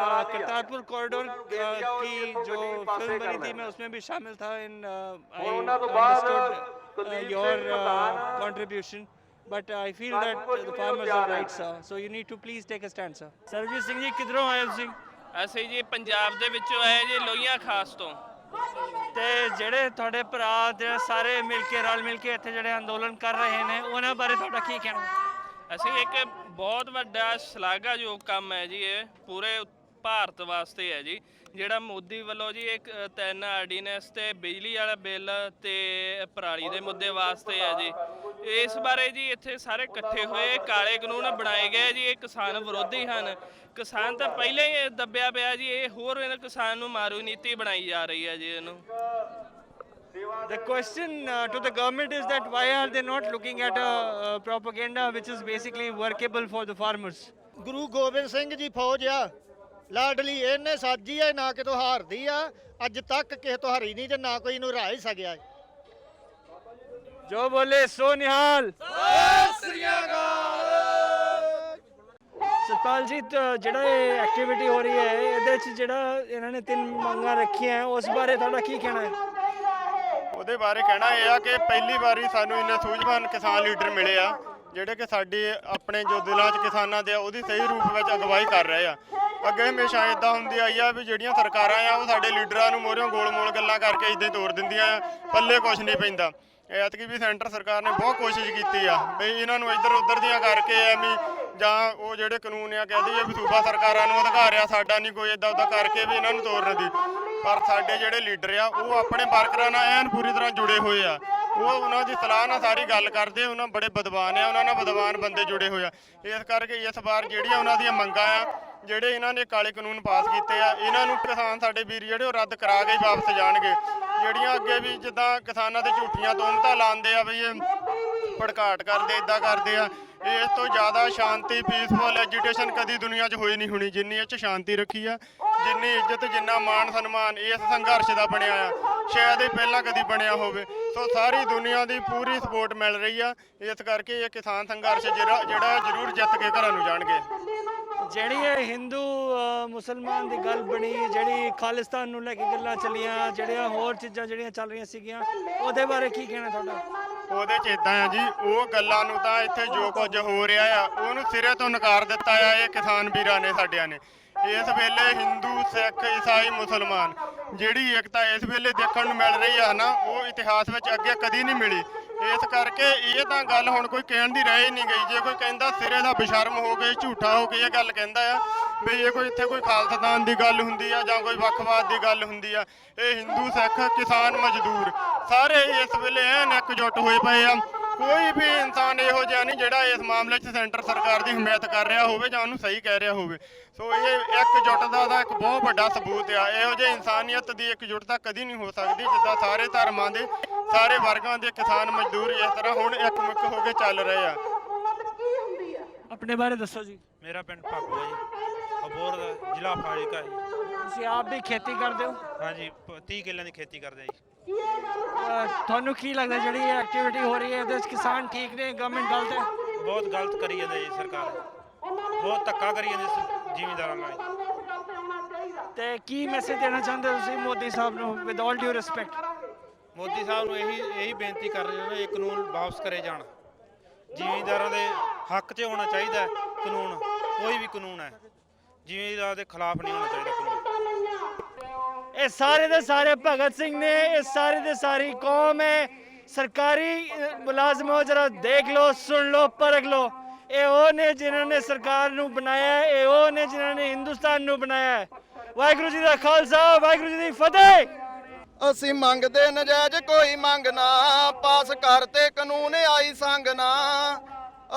करतारपुर कॉरिडोर की जो फिल्म बनी थी मैं उसमें भी शामिल था इन I understood your contribution, but I feel that the farmers are right, sir. So you need to please take a stand, sir. Sarabjit Singh ji, ਕਿੱਧਰੋਂ ਆਏ ਤੁਸੀਂ? ਅਸੀਂ ਜੀ ਪੰਜਾਬ ਦੇ ਵਿੱਚੋਂ ਆਏ ਜੀ, ਲੋਹੀਆਂ ਖਾਸ ਤੋਂ। ਤੇ ਜਿਹੜੇ ਤੁਹਾਡੇ ਭਰਾ ਜਿਹੜੇ ਸਾਰੇ ਮਿਲ ਕੇ ਰਲ ਮਿਲ ਕੇ ਇੱਥੇ ਜਿਹੜੇ ਅੰਦੋਲਨ ਕਰ ਰਹੇ ਨੇ ਉਹਨਾਂ ਬਾਰੇ ਤੁਹਾਡਾ ਕੀ ਕਹਿਣਾ? ਅਸੀਂ ਇੱਕ ਬਹੁਤ ਵੱਡਾ ਸ਼ਲਾਘਾਯੋਗ ਕੰਮ ਹੈ ਜੀ, ਇਹ ਪੂਰੇ ਭਾਰਤ ਵਾਸਤੇ ਹੈ ਜੀ, ਜਿਹੜਾ ਮੋਦੀ ਵੱਲੋਂ ਜੀ ਇੱਕ 3 ਆਰਡੀਨੈਂਸ ਤੇ ਬਿਜਲੀ ਵਾਲਾ ਬਿੱਲ ਤੇ ਪਰਾਲੀ ਦੇ ਮੁੱਦੇ ਵਾਸਤੇ ਹੈ ਜੀ। ਇਸ ਬਾਰੇ ਜੀ ਇੱਥੇ ਸਾਰੇ ਇਕੱਠੇ ਹੋਏ, ਕਾਲੇ ਕਾਨੂੰਨ ਬਣਾਏ ਗਏ ਜੀ, ਇਹ ਕਿਸਾਨ ਵਿਰੋਧੀ ਹਨ। ਕਿਸਾਨ ਤਾਂ ਪਹਿਲਾਂ ਹੀ ਦੱਬਿਆ ਪਿਆ ਜੀ, ਇਹ ਹੋਰ ਇਹਨਾਂ ਕਿਸਾਨ ਨੂੰ ਮਾਰੂ ਨੀਤੀ ਬਣਾਈ ਜਾ ਰਹੀ ਹੈ ਜੀ ਇਹਨੂੰ। The question to the government is that why are they not looking at a propaganda which is basically workable for the farmers? Guru Gobind Singh ji ਫੌਜ ਆ ਲਾਡਲੀ, ਇਹਨੇ ਸਾਜੀ ਆ, ਨਾ ਕਿਤੋਂ ਹਾਰਦੀ ਆ, ਅੱਜ ਤੱਕ ਕਿਸੇ ਤੋਂ ਹਾਰੀ ਨਹੀਂ ਤੇ ਨਾ ਕੋਈ ਇਹਨੂੰ ਹਰਾ ਹੀ ਸਕਿਆ। ਜੋ ਬੋਲੇ ਸੋ ਨਿਹਾਲ। ਸਤਪਾਲ ਜੀ, ਜਿਹੜਾ ਇਹ ਐਕਟੀਵਿਟੀ ਹੋ ਰਹੀ ਹੈ ਇਹਦੇ 'ਚ ਜਿਹੜਾ ਇਹਨਾਂ ਨੇ 3 ਮੰਗਾਂ ਰੱਖੀਆਂ ਉਸ ਬਾਰੇ ਤੁਹਾਡਾ ਕੀ ਕਹਿਣਾ ਹੈ? ਉਹਦੇ ਬਾਰੇ ਕਹਿਣਾ ਇਹ ਆ ਕਿ ਪਹਿਲੀ ਵਾਰੀ ਸਾਨੂੰ ਇੰਨੇ ਸੂਝਵਾਨ ਕਿਸਾਨ ਲੀਡਰ ਮਿਲੇ ਆ, ਜਿਹੜੇ ਕਿ ਸਾਡੇ ਆਪਣੇ ਜੋ ਦਿਲਾਂ 'ਚ ਕਿਸਾਨਾਂ ਦੇ ਆ ਉਹਦੀ ਸਹੀ ਰੂਪ ਵਿੱਚ ਅਗਵਾਈ ਕਰ ਰਹੇ ਆ। ਅੱਗੇ ਹਮੇਸ਼ਾ ਇਦਾਂ ਹੁੰਦੀ ਆਈ ਆ ਵੀ ਜਿਹੜੀਆਂ ਸਰਕਾਰਾਂ ਆ ਉਹ ਸਾਡੇ ਲੀਡਰਾਂ ਨੂੰ ਮੋਹਰਿਓਂ ਗੋਲ-ਮੋਲ ਗੱਲਾਂ ਕਰਕੇ ਇੱਦਾਂ ਹੀ ਤੋੜ ਦਿੰਦੀਆਂ ਆ, ਪੱਲੇ ਕੁਛ ਨਹੀਂ ਪੈਂਦਾ। ਐਤਕੀ ਵੀ ਸੈਂਟਰ ਸਰਕਾਰ ਨੇ ਬਹੁਤ ਕੋਸ਼ਿਸ਼ ਕੀਤੀ ਆ ਵੀ ਇਹਨਾਂ ਨੂੰ ਇੱਧਰ ਉੱਧਰ ਦੀਆਂ ਕਰਕੇ ਐਵੇਂ ਜਾਂ ਉਹ ਜਿਹੜੇ ਕਾਨੂੰਨ ਆ ਕਹਿ ਦਈਏ ਵੀ ਸੂਬਾ ਸਰਕਾਰਾਂ ਨੂੰ ਅਧਿਕਾਰ ਆ, ਸਾਡਾ ਨਹੀਂ ਕੋਈ ਇੱਦਾਂ ਉੱਦਾਂ ਕਰਕੇ ਵੀ ਇਹਨਾਂ ਨੂੰ ਤੋੜਨ ਦੀ। ਪਰ ਸਾਡੇ ਜਿਹੜੇ ਲੀਡਰ ਆ ਉਹ ਆਪਣੇ ਵਰਕਰਾਂ ਨਾਲ ਐਨ ਪੂਰੀ ਤਰ੍ਹਾਂ ਜੁੜੇ ਹੋਏ ਆ, ਉਹ ਉਹਨਾਂ ਦੀ ਸਲਾਹ ਨਾਲ ਸਾਰੀ ਗੱਲ ਕਰਦੇ, ਉਹਨਾਂ ਬੜੇ ਵਿਦਵਾਨ ਆ, ਉਹਨਾਂ ਨਾਲ ਵਿਦਵਾਨ ਬੰਦੇ ਜੁੜੇ ਹੋਏ ਆ। ਇਸ ਕਰਕੇ ਇਸ ਵਾਰ ਜਿਹੜੀਆਂ ਉਹਨਾਂ ਦੀਆਂ ਮੰਗਾਂ ਆ, ਜਿਹੜੇ ਇਹਨਾਂ ਨੇ ਕਾਲੇ ਕਾਨੂੰਨ ਪਾਸ ਕੀਤੇ ਆ, ਇਹਨਾਂ ਨੂੰ ਕਿਸਾਨ ਸਾਡੇ ਵੀਰ ਜਿਹੜੇ ਉਹ ਰੱਦ ਕਰਾ ਕੇ ਵਾਪਸ ਜਾਣਗੇ। ਜਿਹੜੀਆਂ ਅੱਗੇ ਵੀ ਜਿੱਦਾਂ ਕਿਸਾਨਾਂ ਤੇ ਝੂਠੀਆਂ ਤੋਹਮਤਾਂ ਲਾਉਂਦੇ ਆ ਵੀ ਇਹ ਭੜਕਾਟ ਕਰਦੇ, ਇੱਦਾਂ ਕਰਦੇ ਆ, ਇਸ ਤੋਂ ਜ਼ਿਆਦਾ ਸ਼ਾਂਤੀ ਪੀਸਫੁਲ ਐਜੀਟੇਸ਼ਨ ਕਦੀ ਦੁਨੀਆ 'ਚ ਹੋਈ ਨਹੀਂ ਹੋਣੀ ਜਿੰਨੀ ਇਹ 'ਚ ਸ਼ਾਂਤੀ ਰੱਖੀ ਆ, ਜਿੰਨੀ ਇੱਜ਼ਤ, ਜਿੰਨਾ ਮਾਣ ਸਨਮਾਨ ਇਸ ਸੰਘਰਸ਼ ਦਾ ਬਣਿਆ ਆ, ਸ਼ਾਇਦ ਇਹ ਪਹਿਲਾਂ ਕਦੀ ਬਣਿਆ ਹੋਵੇ। ਸੋ ਸਾਰੀ ਦੁਨੀਆ ਦੀ ਪੂਰੀ ਸਪੋਰਟ ਮਿਲ ਰਹੀ ਆ, ਇਸ ਕਰਕੇ ਇਹ ਕਿਸਾਨ ਸੰਘਰਸ਼ ਜਿਹੜਾ ਜ਼ਰੂਰ ਜਿੱਤ ਕੇ ਘਰਾਂ ਨੂੰ ਜਾਣਗੇ। ਜਿਹੜੀ ਇਹ ਹਿੰਦੂ ਮੁਸਲਮਾਨ ਦੀ ਗੱਲ ਬਣੀ, ਜਿਹੜੀ ਖਾਲਿਸਤਾਨ ਨੂੰ ਲੈ ਕੇ ਗੱਲਾਂ ਚੱਲੀਆਂ, ਜਿਹੜੀਆਂ ਹੋਰ ਚੀਜ਼ਾਂ ਜਿਹੜੀਆਂ ਚੱਲ ਰਹੀਆਂ ਸੀਗੀਆਂ, ਉਹਦੇ ਬਾਰੇ ਕੀ ਕਹਿਣਾ ਤੁਹਾਡਾ? ਉਹਦੇ 'ਚ ਇਦਾਂ ਆ ਜੀ, ਉਹ ਗੱਲਾਂ ਨੂੰ ਤਾਂ ਇੱਥੇ ਜੋ ਕੁਝ ਹੋ ਰਿਹਾ ਆ ਉਹਨੂੰ ਸਿਰੇ ਤੋਂ ਨਕਾਰ ਦਿੱਤਾ ਆ ਇਹ ਕਿਸਾਨ ਵੀਰਾਂ ਨੇ, ਸਾਡਿਆਂ ਨੇ। ਇਸ ਵੇਲੇ ਹਿੰਦੂ, ਸਿੱਖ, ਈਸਾਈ, ਮੁਸਲਮਾਨ ਜਿਹੜੀ ਏਕਤਾ ਇਸ ਵੇਲੇ ਦੇਖਣ ਨੂੰ ਮਿਲ ਰਹੀ ਆ ਨਾ, ਉਹ ਇਤਿਹਾਸ ਵਿੱਚ ਅੱਗੇ ਕਦੀ ਨਹੀਂ ਮਿਲੀ। ਇਸ ਕਰਕੇ ਇਹ ਤਾਂ ਗੱਲ ਹੁਣ ਕੋਈ ਕਹਿਣ ਦੀ ਰਹਿ ਹੀ ਨਹੀਂ ਗਈ। ਜੇ ਕੋਈ ਕਹਿੰਦਾ ਸਿਰੇ ਦਾ ਬੇਸ਼ਰਮ ਹੋ ਕੇ, ਝੂਠਾ ਹੋ ਕੇ ਇਹ ਗੱਲ ਕਹਿੰਦਾ ਆ ਵੀ ਇਹ ਕੋਈ ਇੱਥੇ ਕੋਈ ਖਾਲਸਾਦਾਨ ਦੀ ਗੱਲ ਹੁੰਦੀ ਆ ਜਾਂ ਕੋਈ ਵੱਖਵਾਦ ਦੀ ਗੱਲ ਹੁੰਦੀ ਆ, ਇਹ ਹਿੰਦੂ, ਸਿੱਖ, ਕਿਸਾਨ, ਮਜ਼ਦੂਰ ਸਾਰੇ ਇਸ ਵੇਲੇ ਐਨ ਇੱਕਜੁੱਟ ਹੋਏ ਪਏ ਆ। ਕੋਈ ਵੀ ਇਨਸਾਨ ਇਹੋ ਜਿਹਾ ਨਹੀਂ ਜਿਹੜਾ ਇਸ ਮਾਮਲੇ 'ਚ ਸੈਂਟਰ ਸਰਕਾਰ ਦੀ ਹਮਾਇਤ ਕਰ ਰਿਹਾ ਹੋਵੇ ਜਾਂ ਉਹਨੂੰ ਸਹੀ ਕਹਿ ਰਿਹਾ ਹੋਵੇ। ਸੋ ਇਹ ਇੱਕਜੁੱਟਤਾ ਦਾ ਇੱਕ ਬਹੁਤ ਵੱਡਾ ਸਬੂਤ ਆ। ਇਹੋ ਜਿਹੀ ਇਨਸਾਨੀਅਤ ਦੀ ਇੱਕਜੁੱਟਤਾ ਕਦੀ ਨਹੀਂ ਹੋ ਸਕਦੀ ਜਿੱਦਾਂ ਸਾਰੇ ਧਰਮਾਂ ਦੇ, ਸਾਰੇ ਵਰਗਾਂ ਦੇ ਕਿਸਾਨ ਮਜ਼ਦੂਰ ਇਸ ਤਰ੍ਹਾਂ ਹੁਣ ਇੱਕਮੁੱਖ ਹੋ ਕੇ ਚੱਲ ਰਹੇ ਆ। ਆਪਣੇ ਬਾਰੇ ਦੱਸੋ ਜੀ। ਮੇਰਾ ਪਿੰਡ ਭਾਗੂ ਹੈ ਜੀ, ਅਬੋਹਰ ਦਾ ਜ਼ਿਲ੍ਹਾ ਫਾਜ਼ਿਲਕਾ ਹੈ ਜੀ। ਤੁਸੀਂ ਆਪ ਵੀ ਖੇਤੀ ਕਰਦੇ ਹੋ? ਹਾਂਜੀ, 30 ਕਿੱਲਿਆਂ ਦੀ ਖੇਤੀ ਕਰਦੇ ਆ ਜੀ। ਤੁਹਾਨੂੰ ਕੀ ਲੱਗਦਾ ਜਿਹੜੀ ਇਹ ਐਕਟੀਵਿਟੀ ਹੋ ਰਹੀ ਹੈ ਇਹਦੇ ਵਿੱਚ ਕਿਸਾਨ ਠੀਕ ਨੇ, ਗਵਰਨਮੈਂਟ ਗਲਤ ਹੈ? ਬਹੁਤ ਗਲਤ ਕਰੀ ਜਾਂਦੇ ਜੀ ਸਰਕਾਰ, ਬਹੁਤ ਧੱਕਾ ਕਰੀ ਜਾਂਦੇ ਜ਼ਿਮੀਂਦਾਰਾਂ ਨਾਲ। ਤੇ ਕੀ ਮੈਸੇਜ ਦੇਣਾ ਚਾਹੁੰਦੇ ਹੋ ਤੁਸੀਂ ਮੋਦੀ ਸਾਹਿਬ ਨੂੰ, with all due respect? Modi Sahib ਨੂੰ ਇਹੀ ਬੇਨਤੀ ਕਰ ਰਹੇ ਨੇ, ਇਹ ਕਾਨੂੰਨ ਵਾਪਸ ਕਰੇ ਜਾਣ। ਜ਼ਿਮੀਂਦਾਰਾਂ ਦੇ ਹੱਕ 'ਚ ਹੋਣਾ ਚਾਹੀਦਾ ਕਾਨੂੰਨ, ਕੋਈ ਵੀ ਕਾਨੂੰਨ ਹੈ, ਜ਼ਿਮੀਂਦਾਰ ਦੇ ਖਿਲਾਫ ਨਹੀਂ ਹੋਣਾ ਚਾਹੀਦਾ ਕਾਨੂੰਨ। ਇਹ ਸਾਰੇ ਦੇ ਸਾਰੇ ਭਗਤ ਸਿੰਘ ਨੇ, ਇਹ ਸਾਰੇ ਦੇ ਸਾਰੀ ਕੌਮ ਹੈ, ਸਰਕਾਰੀ ਮੁਲਾਜ਼ਮ ਹੋ, ਜਰਾ ਦੇਖ ਲਓ, ਸੁਣ ਲਓ, ਪਰਖ ਲਓ। ਇਹ ਉਹ ਨੇ ਜਿਨ੍ਹਾਂ ਨੇ ਸਰਕਾਰ ਨੂੰ ਬਣਾਇਆ, ਇਹ ਉਹ ਨੇ ਜਿਨ੍ਹਾਂ ਨੇ ਹਿੰਦੁਸਤਾਨ ਨੂੰ ਬਣਾਇਆ। ਵਾਹਿਗੁਰੂ ਜੀ ਦਾ ਖਾਲਸਾ, ਵਾਹਿਗੁਰੂ ਜੀ ਦੀ ਫਤਿਹ। ਅਸੀਂ ਮੰਗਦੇ ਨਜਾਇਜ਼ ਕੋਈ ਮੰਗ ਨਾ, ਪਾਸ ਕਰਤੇ ਕਾਨੂੰਨ ਆਈ ਸੰਗ ਨਾ।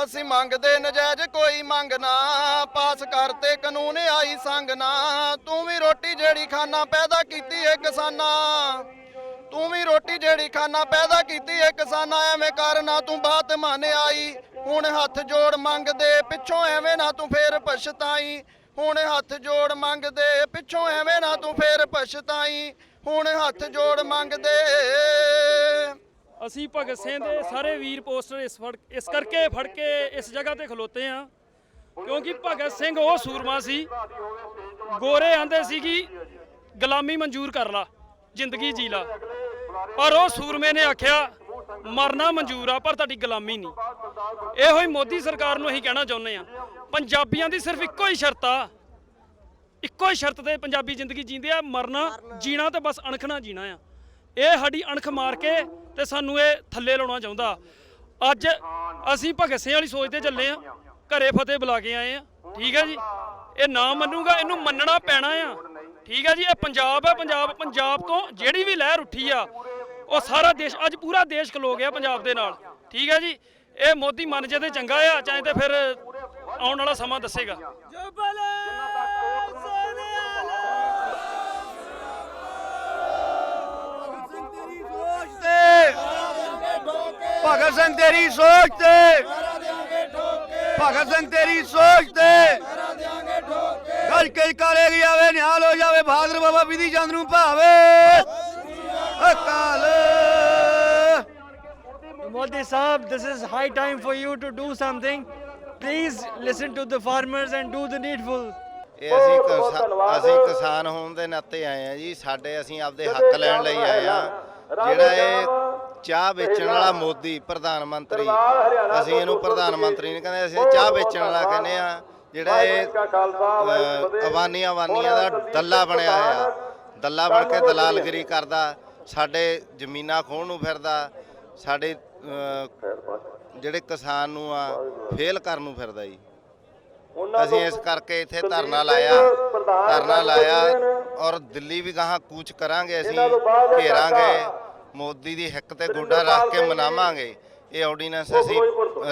ਅਸੀਂ ਮੰਗਦੇ ਨਜਾਇਜ਼ ਕੋਈ ਮੰਗ ਨਾ, ਪਾਸ ਕਰਤੇ ਕਾਨੂੰਨ ਆਈ ਸੰਗ ਨਾ। ਤੂੰ ਵੀ ਰੋਟੀ ਜਿਹੜੀ ਖਾਣਾ ਪੈਦਾ ਕੀਤੀ ਏ ਕਿਸਾਨਾਂ, ਤੂੰ ਵੀ ਰੋਟੀ ਜਿਹੜੀ ਖਾਣਾ ਪੈਦਾ ਕੀਤੀ ਏ ਕਿਸਾਨਾਂ। ਐਵੇਂ ਕਰ ਨਾ ਤੂੰ ਬਾਤ ਮੰਨ ਆਈ, ਹੁਣ ਹੱਥ ਜੋੜ ਮੰਗਦੇ ਪਿੱਛੋਂ ਐਵੇਂ ਨਾ ਤੂੰ ਫੇਰ ਪਛਤਾਈ। ਹੁਣ ਹੱਥ ਜੋੜ ਮੰਗਦੇ ਪਿੱਛੋਂ ਐਵੇਂ ਨਾ ਤੂੰ ਫੇਰ ਪਛਤਾਈ। ਹੁਣ ਹੱਥ ਜੋੜ ਮੰਗਦੇ। ਅਸੀਂ ਭਗਤ ਸਿੰਘ ਦੇ ਸਾਰੇ ਵੀਰ ਪੋਸਟਰ ਇਸ ਕਰਕੇ ਫੜ ਕੇ ਇਸ ਜਗ੍ਹਾ ਤੇ ਖਲੋਤੇ ਆ ਕਿਉਂਕਿ ਭਗਤ ਸਿੰਘ ਉਹ ਸੂਰਮਾ ਸੀ, ਗੋਰੇ ਆਂਦੇ ਸੀ ਕਿ ਗੁਲਾਮੀ ਮਨਜ਼ੂਰ ਕਰ ਲਾ, ਜ਼ਿੰਦਗੀ ਜੀ ਲਾ, ਪਰ ਉਹ ਸੂਰਮੇ ਨੇ ਆਖਿਆ ਮਰਨਾ ਮਨਜ਼ੂਰ ਆ ਪਰ ਤੁਹਾਡੀ ਗੁਲਾਮੀ ਨਹੀਂ। ਇਹੋ ਹੀ ਮੋਦੀ ਸਰਕਾਰ ਨੂੰ ਅਸੀਂ ਕਹਿਣਾ ਚਾਹੁੰਦੇ ਆ, ਪੰਜਾਬੀਆਂ ਦੀ ਸਿਰਫ ਇੱਕੋ ਹੀ ਸ਼ਰਤ ਆ, ਇੱਕੋ ਹੀ ਸ਼ਰਤ ਤੇ ਪੰਜਾਬੀ ਜ਼ਿੰਦਗੀ ਜੀਂਦੇ ਆ, ਮਰਨਾ ਜੀਣਾ ਤੇ ਬਸ ਅਣਖ ਨਾ ਜੀਣਾ ਆ। ਇਹ ਸਾਡੀ ਅਣਖ ਮਾਰ ਕੇ ਤੇ ਸਾਨੂੰ ਇਹ ਥੱਲੇ ਲਾਉਣਾ ਚਾਹੁੰਦਾ। ਅੱਜ ਅਸੀਂ ਭਗਤ ਸਿੰਘ ਵਾਲੀ ਸੋਚ ਤੇ ਚੱਲੇ ਆ, ਘਰੇ ਫਤਿਹ ਬੁਲਾ ਕੇ ਆਏ ਆ, ਠੀਕ ਹੈ ਜੀ। ਇਹ ਨਾ ਮੰਨੂਗਾ, ਇਹਨੂੰ ਮੰਨਣਾ ਪੈਣਾ ਆ, ਠੀਕ ਹੈ ਜੀ। ਇਹ ਪੰਜਾਬ ਹੈ, ਪੰਜਾਬ ਤੋਂ ਜਿਹੜੀ ਵੀ ਲਹਿਰ ਉੱਠੀ ਆ ਉਹ ਸਾਰਾ ਦੇਸ਼, ਅੱਜ ਪੂਰਾ ਦੇਸ਼ ਖਲੋ ਗਿਆ ਪੰਜਾਬ ਦੇ ਨਾਲ, ਠੀਕ ਹੈ ਜੀ। ਇਹ ਮੋਦੀ ਮੰਨ ਜੇ ਤੇ ਚੰਗਾ ਆ, ਚਾਹੇ ਤੇ ਫਿਰ ਆਉਣ ਵਾਲਾ ਸਮਾਂ ਦੱਸੇਗਾ। ਭਗਤ ਸਿੰਘ ਤੇਰੀ ਸੋਚ ਤੇ, ਭਗਤ ਸਿੰਘ ਤੇਰੀ ਸੋਚ ਤੇ ਗੱਜ ਕੇ ਕਰੇਗੀ ਆਵੇ, ਨਿਹਾਲ ਹੋ ਜਾਵੇ, ਬਹਾਦਰ ਬਾਬਾ ਵਿਧੀ ਚੰਦ ਨੂੰ ਭਾਵੇ ਅਕਾਲ। Modi Sahab, this is high time for you to do something. Please listen to the farmers and do the needful. ਇਹ ਅਸੀਂ ਕਿਸਾਨ ਹੋਣ ਦੇ ਨਾਤੇ ਆਏ ਆ ਜੀ, ਅਸੀਂ ਆਪਦੇ ਹੱਕ ਲੈਣ ਲਈ ਆਏ ਆ। ਜਿਹੜਾ ਇਹ ਚਾਹ ਵੇਚਣ ਵਾਲਾ ਮੋਦੀ ਪ੍ਰਧਾਨ ਮੰਤਰੀ, ਅਸੀਂ ਇਹਨੂੰ ਪ੍ਰਧਾਨ ਮੰਤਰੀ ਨਹੀਂ ਕਹਿੰਦੇ, ਅਸੀਂ ਚਾਹ ਵੇਚਣ ਵਾਲਾ ਕਹਿੰਦੇ ਆ। ਜਿਹੜਾ ਇਹ ਅਵਾਨੀਆਂ ਦਾ ਦੱਲਾ ਬਣਿਆ ਹੋਇਆ, ਦੱਲਾ ਬਣ ਕੇ ਦਲਾਲਗਿਰੀ ਕਰਦਾ, ਸਾਡੇ ਜ਼ਮੀਨਾਂ ਖੋਹਣ ਨੂੰ ਫਿਰਦਾ, ਸਾਡੇ ਜਿਹੜੇ ਕਿਸਾਨ ਨੂੰ ਆ ਫੇਲ ਕਰਨ ਨੂੰ ਫਿਰਦਾ ਜੀ। ਅਸੀਂ ਇਸ ਕਰਕੇ ਇੱਥੇ ਧਰਨਾ ਲਾਇਆ ਔਰ ਦਿੱਲੀ ਵੀ ਗਾਹਾਂ ਕੂਚ ਕਰਾਂਗੇ, ਅਸੀਂ ਘੇਰਾਂਗੇ, ਮੋਦੀ ਦੀ ਹਿੱਕ ਤੇ ਗੋਡਾ ਰੱਖ ਕੇ ਮਨਾਵਾਂਗੇ। ਇਹ ਆਰਡੀਨੈਂਸ ਅਸੀਂ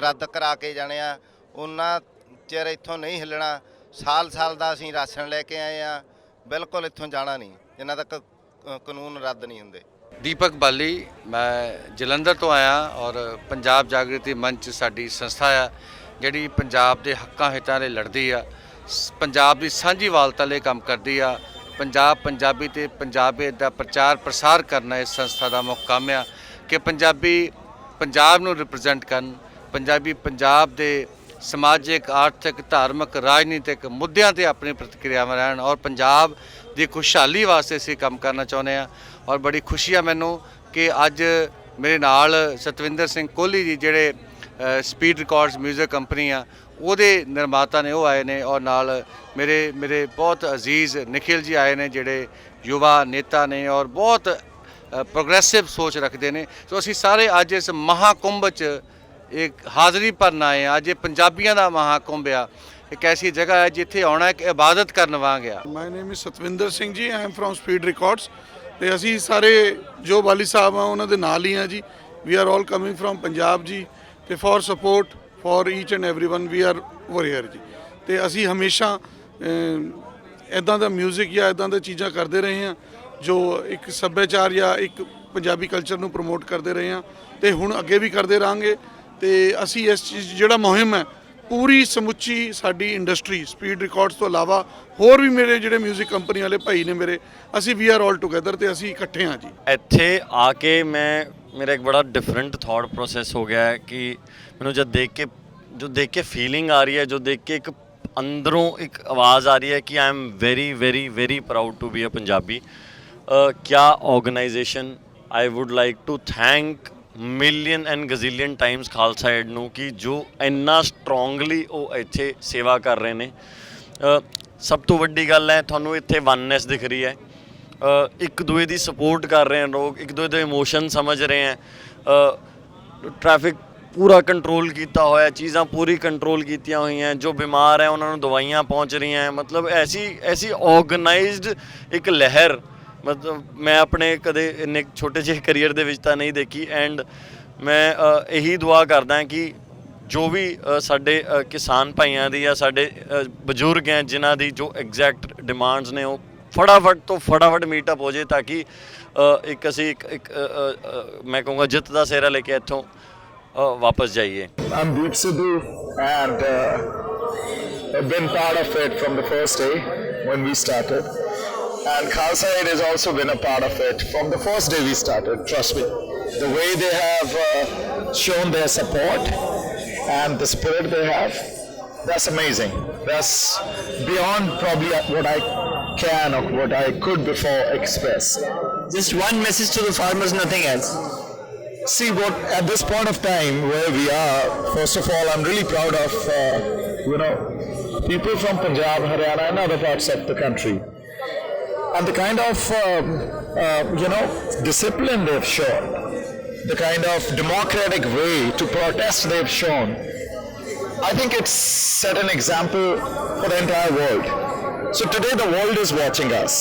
ਰੱਦ ਕਰਾ ਕੇ ਜਾਣੇ ਆ, ਉਹਨਾਂ ਚਿਰ ਇੱਥੋਂ ਨਹੀਂ ਹਿੱਲਣਾ। ਸਾਲ ਦਾ ਅਸੀਂ ਰਾਸ਼ਨ ਲੈ ਕੇ ਆਏ ਆ, ਬਿਲਕੁਲ ਇੱਥੋਂ ਜਾਣਾ ਨਹੀਂ ਜਿੰਨਾ ਤੱਕ ਕਾਨੂੰਨ ਰੱਦ ਨਹੀਂ ਹੁੰਦੇ। ਦੀਪਕ ਬਾਲੀ, ਮੈਂ ਜਲੰਧਰ ਤੋਂ ਆਇਆ ਔਰ ਪੰਜਾਬ ਜਾਗਰਤੀ ਮੰਚ ਸਾਡੀ ਸੰਸਥਾ ਆ ਜਿਹੜੀ ਪੰਜਾਬ ਦੇ ਹੱਕਾਂ ਹਿੱਤਾਂ ਲਈ ਲੜਦੀ ਆ, ਪੰਜਾਬ ਦੀ ਸਾਂਝੀਵਾਲਤਾ ਲਈ ਕੰਮ ਕਰਦੀ ਆ। ਪੰਜਾਬੀ ਤੇ ਪੰਜਾਬੀਅਤ ਦਾ ਪ੍ਰਚਾਰ ਪ੍ਰਸਾਰ ਕਰਨਾ ਇਸ ਸੰਸਥਾ ਦਾ ਮੁੱਖ ਕੰਮ ਆ ਕਿ ਪੰਜਾਬੀ ਪੰਜਾਬ ਨੂੰ ਰਿਪਰੈਜ਼ੈਂਟ ਕਰਨ, ਪੰਜਾਬੀ ਪੰਜਾਬ ਦੇ ਸਮਾਜਿਕ, ਆਰਥਿਕ, ਧਾਰਮਿਕ, ਰਾਜਨੀਤਿਕ ਮੁੱਦਿਆਂ ਤੇ ਆਪਣੀ ਪ੍ਰਤੀਕਿਰਿਆਵਾਂ ਰਹਿਣ ਔਰ ਪੰਜਾਬ ਦੀ ਖੁਸ਼ਹਾਲੀ ਵਾਸਤੇ ਅਸੀਂ ਕੰਮ ਕਰਨਾ ਚਾਹੁੰਦੇ ਆ। ਔਰ ਬੜੀ ਖੁਸ਼ੀ ਆ ਮੈਨੂੰ ਕਿ ਅੱਜ ਮੇਰੇ ਨਾਲ ਸਤਵਿੰਦਰ ਸਿੰਘ ਕੋਹਲੀ ਜੀ, ਜਿਹੜੇ ਸਪੀਡ ਰਿਕਾਰਡਸ ਮਿਊਜ਼ਿਕ ਕੰਪਨੀ ਆ ਉਹਦੇ ਨਿਰਮਾਤਾ ਨੇ, ਉਹ ਆਏ ਨੇ, ਔਰ ਨਾਲ ਮੇਰੇ ਬਹੁਤ ਅਜ਼ੀਜ਼ ਨਿਖਿਲ ਜੀ ਆਏ ਨੇ, ਜਿਹੜੇ ਯੁਵਾ ਨੇਤਾ ਨੇ ਔਰ ਬਹੁਤ ਪ੍ਰੋਗਰੈਸਿਵ ਸੋਚ ਰੱਖਦੇ ਨੇ। ਸੋ ਅਸੀਂ ਸਾਰੇ ਅੱਜ ਇਸ ਮਹਾਕੁੰਭ 'ਚ ਇੱਕ ਹਾਜ਼ਰੀ ਭਰਨ ਆਏ ਆ। ਅੱਜ ਇਹ ਪੰਜਾਬੀਆਂ ਦਾ ਮਹਾਕੁੰਭ ਆ, ਇੱਕ ਐਸੀ ਜਗ੍ਹਾ ਹੈ ਜਿੱਥੇ ਆਉਣਾ ਇੱਕ ਇਬਾਦਤ ਕਰਨ ਵਾਂਗ ਆ। ਮਾਈ name is Satwinder Singh ji, I am from speed records ਤੇ ਅਸੀਂ ਸਾਰੇ ਜੋ ਬਾਲੀ ਸਾਹਿਬ ਆ ਉਹਨਾਂ ਦੇ ਨਾਲ ਹੀ ਆ ਜੀ। We are all coming from Punjab ਜੀ ਤੇ for support for each and everyone we are warrior ਜੀ। ਤੇ ਅਸੀਂ ਹਮੇਸ਼ਾ ਇੱਦਾਂ ਦਾ ਮਿਊਜ਼ਿਕ ਜਾਂ ਇੱਦਾਂ ਦੀਆਂ ਚੀਜ਼ਾਂ ਕਰਦੇ ਰਹੇ ਹਾਂ ਜੋ ਇੱਕ ਸੱਭਿਆਚਾਰ ਜਾਂ ਇੱਕ ਪੰਜਾਬੀ ਕਲਚਰ ਨੂੰ ਪ੍ਰਮੋਟ ਕਰਦੇ ਰਹੇ ਹਾਂ ਤੇ ਹੁਣ ਅੱਗੇ ਵੀ ਕਰਦੇ ਰਹਾਂਗੇ। ਤੇ ਅਸੀਂ ਇਸ ਚੀਜ਼ ਜਿਹੜਾ ਮੁਹਿੰਮ ਹੈ ਪੂਰੀ ਸਮੁੱਚੀ ਸਾਡੀ ਇੰਡਸਟਰੀ ਸਪੀਡ ਰਿਕਾਰਡਸ ਤੋਂ ਇਲਾਵਾ ਹੋਰ ਵੀ ਮੇਰੇ ਜਿਹੜੇ ਮਿਊਜ਼ਿਕ ਕੰਪਨੀ ਵਾਲੇ ਭਾਈ ਨੇ ਮੇਰੇ, ਅਸੀਂ ਵੀ ਆਰ ਆਲ ਟੁਗੇਦਰ ਤੇ ਅਸੀਂ ਇਕੱਠੇ ਹਾਂ ਜੀ। ਇੱਥੇ ਆ ਕੇ ਮੇਰਾ ਇੱਕ ਬੜਾ ਡਿਫਰੈਂਟ ਥਾਟ ਪ੍ਰੋਸੈਸ ਹੋ ਗਿਆ ਹੈ ਕਿ ਮੈਨੂੰ ਜੋ ਦੇਖ ਕੇ ਫੀਲਿੰਗ ਆ ਰਹੀ ਹੈ, ਜੋ ਦੇਖ ਕੇ ਇੱਕ ਅੰਦਰੋਂ ਇੱਕ ਆਵਾਜ਼ ਆ ਰਹੀ ਹੈ ਕਿ I am very very very proud to be a Punjabi. ਕਿਆ organisation, I would like to thank million and gazillion times Khalsa Aid ਨੂੰ ਕਿ ਜੋ ਇੰਨਾ ਸਟਰੋਂਗਲੀ ਉਹ ਇੱਥੇ ਸੇਵਾ ਕਰ ਰਹੇ ਨੇ। ਸਭ ਤੋਂ ਵੱਡੀ ਗੱਲ ਹੈ ਤੁਹਾਨੂੰ ਇੱਥੇ ਵਨਨੈਸ ਦਿਖ ਰਹੀ ਹੈ, ਇੱਕ ਦੂਏ ਦੀ ਸਪੋਰਟ ਕਰ ਰਹੇ ਹਨ ਲੋਕ, ਇੱਕ ਦੂਏ ਦੇ ਇਮੋਸ਼ਨ ਸਮਝ ਰਹੇ ਹੈ। ਟ੍ਰੈਫਿਕ ਪੂਰਾ ਕੰਟਰੋਲ ਕੀਤਾ ਹੋਇਆ, ਚੀਜ਼ਾਂ ਪੂਰੀ ਕੰਟਰੋਲ ਕੀਤੀਆਂ ਹੋਈਆਂ, ਜੋ ਬਿਮਾਰ ਹੈ ਉਹਨਾਂ ਨੂੰ ਦਵਾਈਆਂ ਪਹੁੰਚ ਰਹੀਆਂ। ਮਤਲਬ ਐਸੀ ਆਰਗੇਨਾਈਜ਼ਡ ਇੱਕ ਲਹਿਰ ਮਤਲਬ ਮੈਂ ਆਪਣੇ ਕਦੇ ਇੰਨੇ ਛੋਟੇ ਜਿਹੇ ਕਰੀਅਰ ਦੇ ਵਿੱਚ ਤਾਂ ਨਹੀਂ ਦੇਖੀ। ਐਂਡ ਮੈਂ ਇਹੀ ਦੁਆ ਕਰਦਾ ਕਿ ਜੋ ਵੀ ਸਾਡੇ ਕਿਸਾਨ ਭਾਈਆਂ ਦੀ ਜਾਂ ਸਾਡੇ ਬਜ਼ੁਰਗ ਹੈ ਜਿਨ੍ਹਾਂ ਦੀ ਜੋ ਐਗਜ਼ੈਕਟ ਡਿਮਾਂਡਸ ਨੇ ਉਹ ਫਟਾਫਟ ਤੋਂ ਫਟਾਫਟ ਮੀਟਅਪ ਹੋ ਜੇ ਤਾਂ ਕਿ ਇੱਕ ਅਸੀਂ ਇੱਕ ਮੈਂ ਕਹੂੰਗਾ ਜਿੱਤ ਦਾ ਸਿਹਰਾ ਲੈ ਕੇ ਇੱਥੋਂ ਵਾਪਸ ਜਾਈਏ। I'm Deep Sidhu and I've been part of it from the first day when we started. And Khalsa Aid has also been a part of it from the first day we started, trust me. The way they have shown their support and the spirit they have, That's amazing. That's beyond probably what I can or what I could before express. Just one message to the farmers, nothing else. See, what at this point of time where we are, first of all, I'm really proud of people from Punjab, Haryana, and other parts of the country, and the kind of discipline they've shown, the kind of democratic way to protest they've shown. I think it's set an example for the entire world. So today the world is watching us,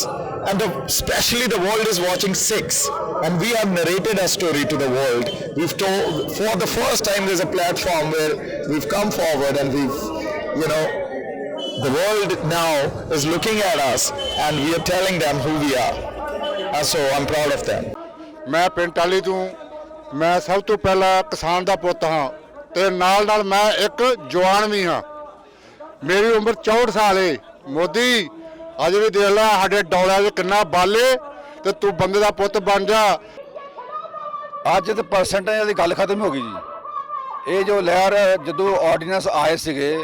and especially the world is watching SIX, and we have narrated our story to the world. We've told, for the first time there's a platform where we've come forward and we've, the world now is looking at us and we are telling them who we are. And so I'm proud of them. ਮੈਂ ਪਿੰਡ ਟਾਹਲੀ ਤੋਂ, ਮੈਂ ਸਭ ਤੋਂ ਪਹਿਲਾਂ ਕਿਸਾਨ ਦਾ ਪੁੱਤ ਹਾਂ ਤੇ ਨਾਲ ਨਾਲ ਮੈਂ ਇੱਕ ਜਵਾਨ ਵੀ ਹਾਂ। ਮੇਰੀ ਉਮਰ 64 ਸਾਲ ਹੈ। ਮੋਦੀ ਅੱਜ ਵੀ ਦੇਖ ਲੈ ਸਾਡੇ ਡੌਲਿਆਂ 'ਚ ਕਿੰਨਾ ਬਾਲੇ ਤੇ ਤੂੰ ਬੰਦੇ ਦਾ ਪੁੱਤ ਬਣ ਜਾ। ਅੱਜ ਤੇ ਪਰਸੈਂਟੇਜ ਦੀ ਗੱਲ ਖਤਮ ਹੋ ਗਈ ਜੀ। ਇਹ ਜੋ ਲਹਿਰ ਜਦੋਂ ਆਰਡੀਨੈਂਸ ਆਏ ਸੀਗੇ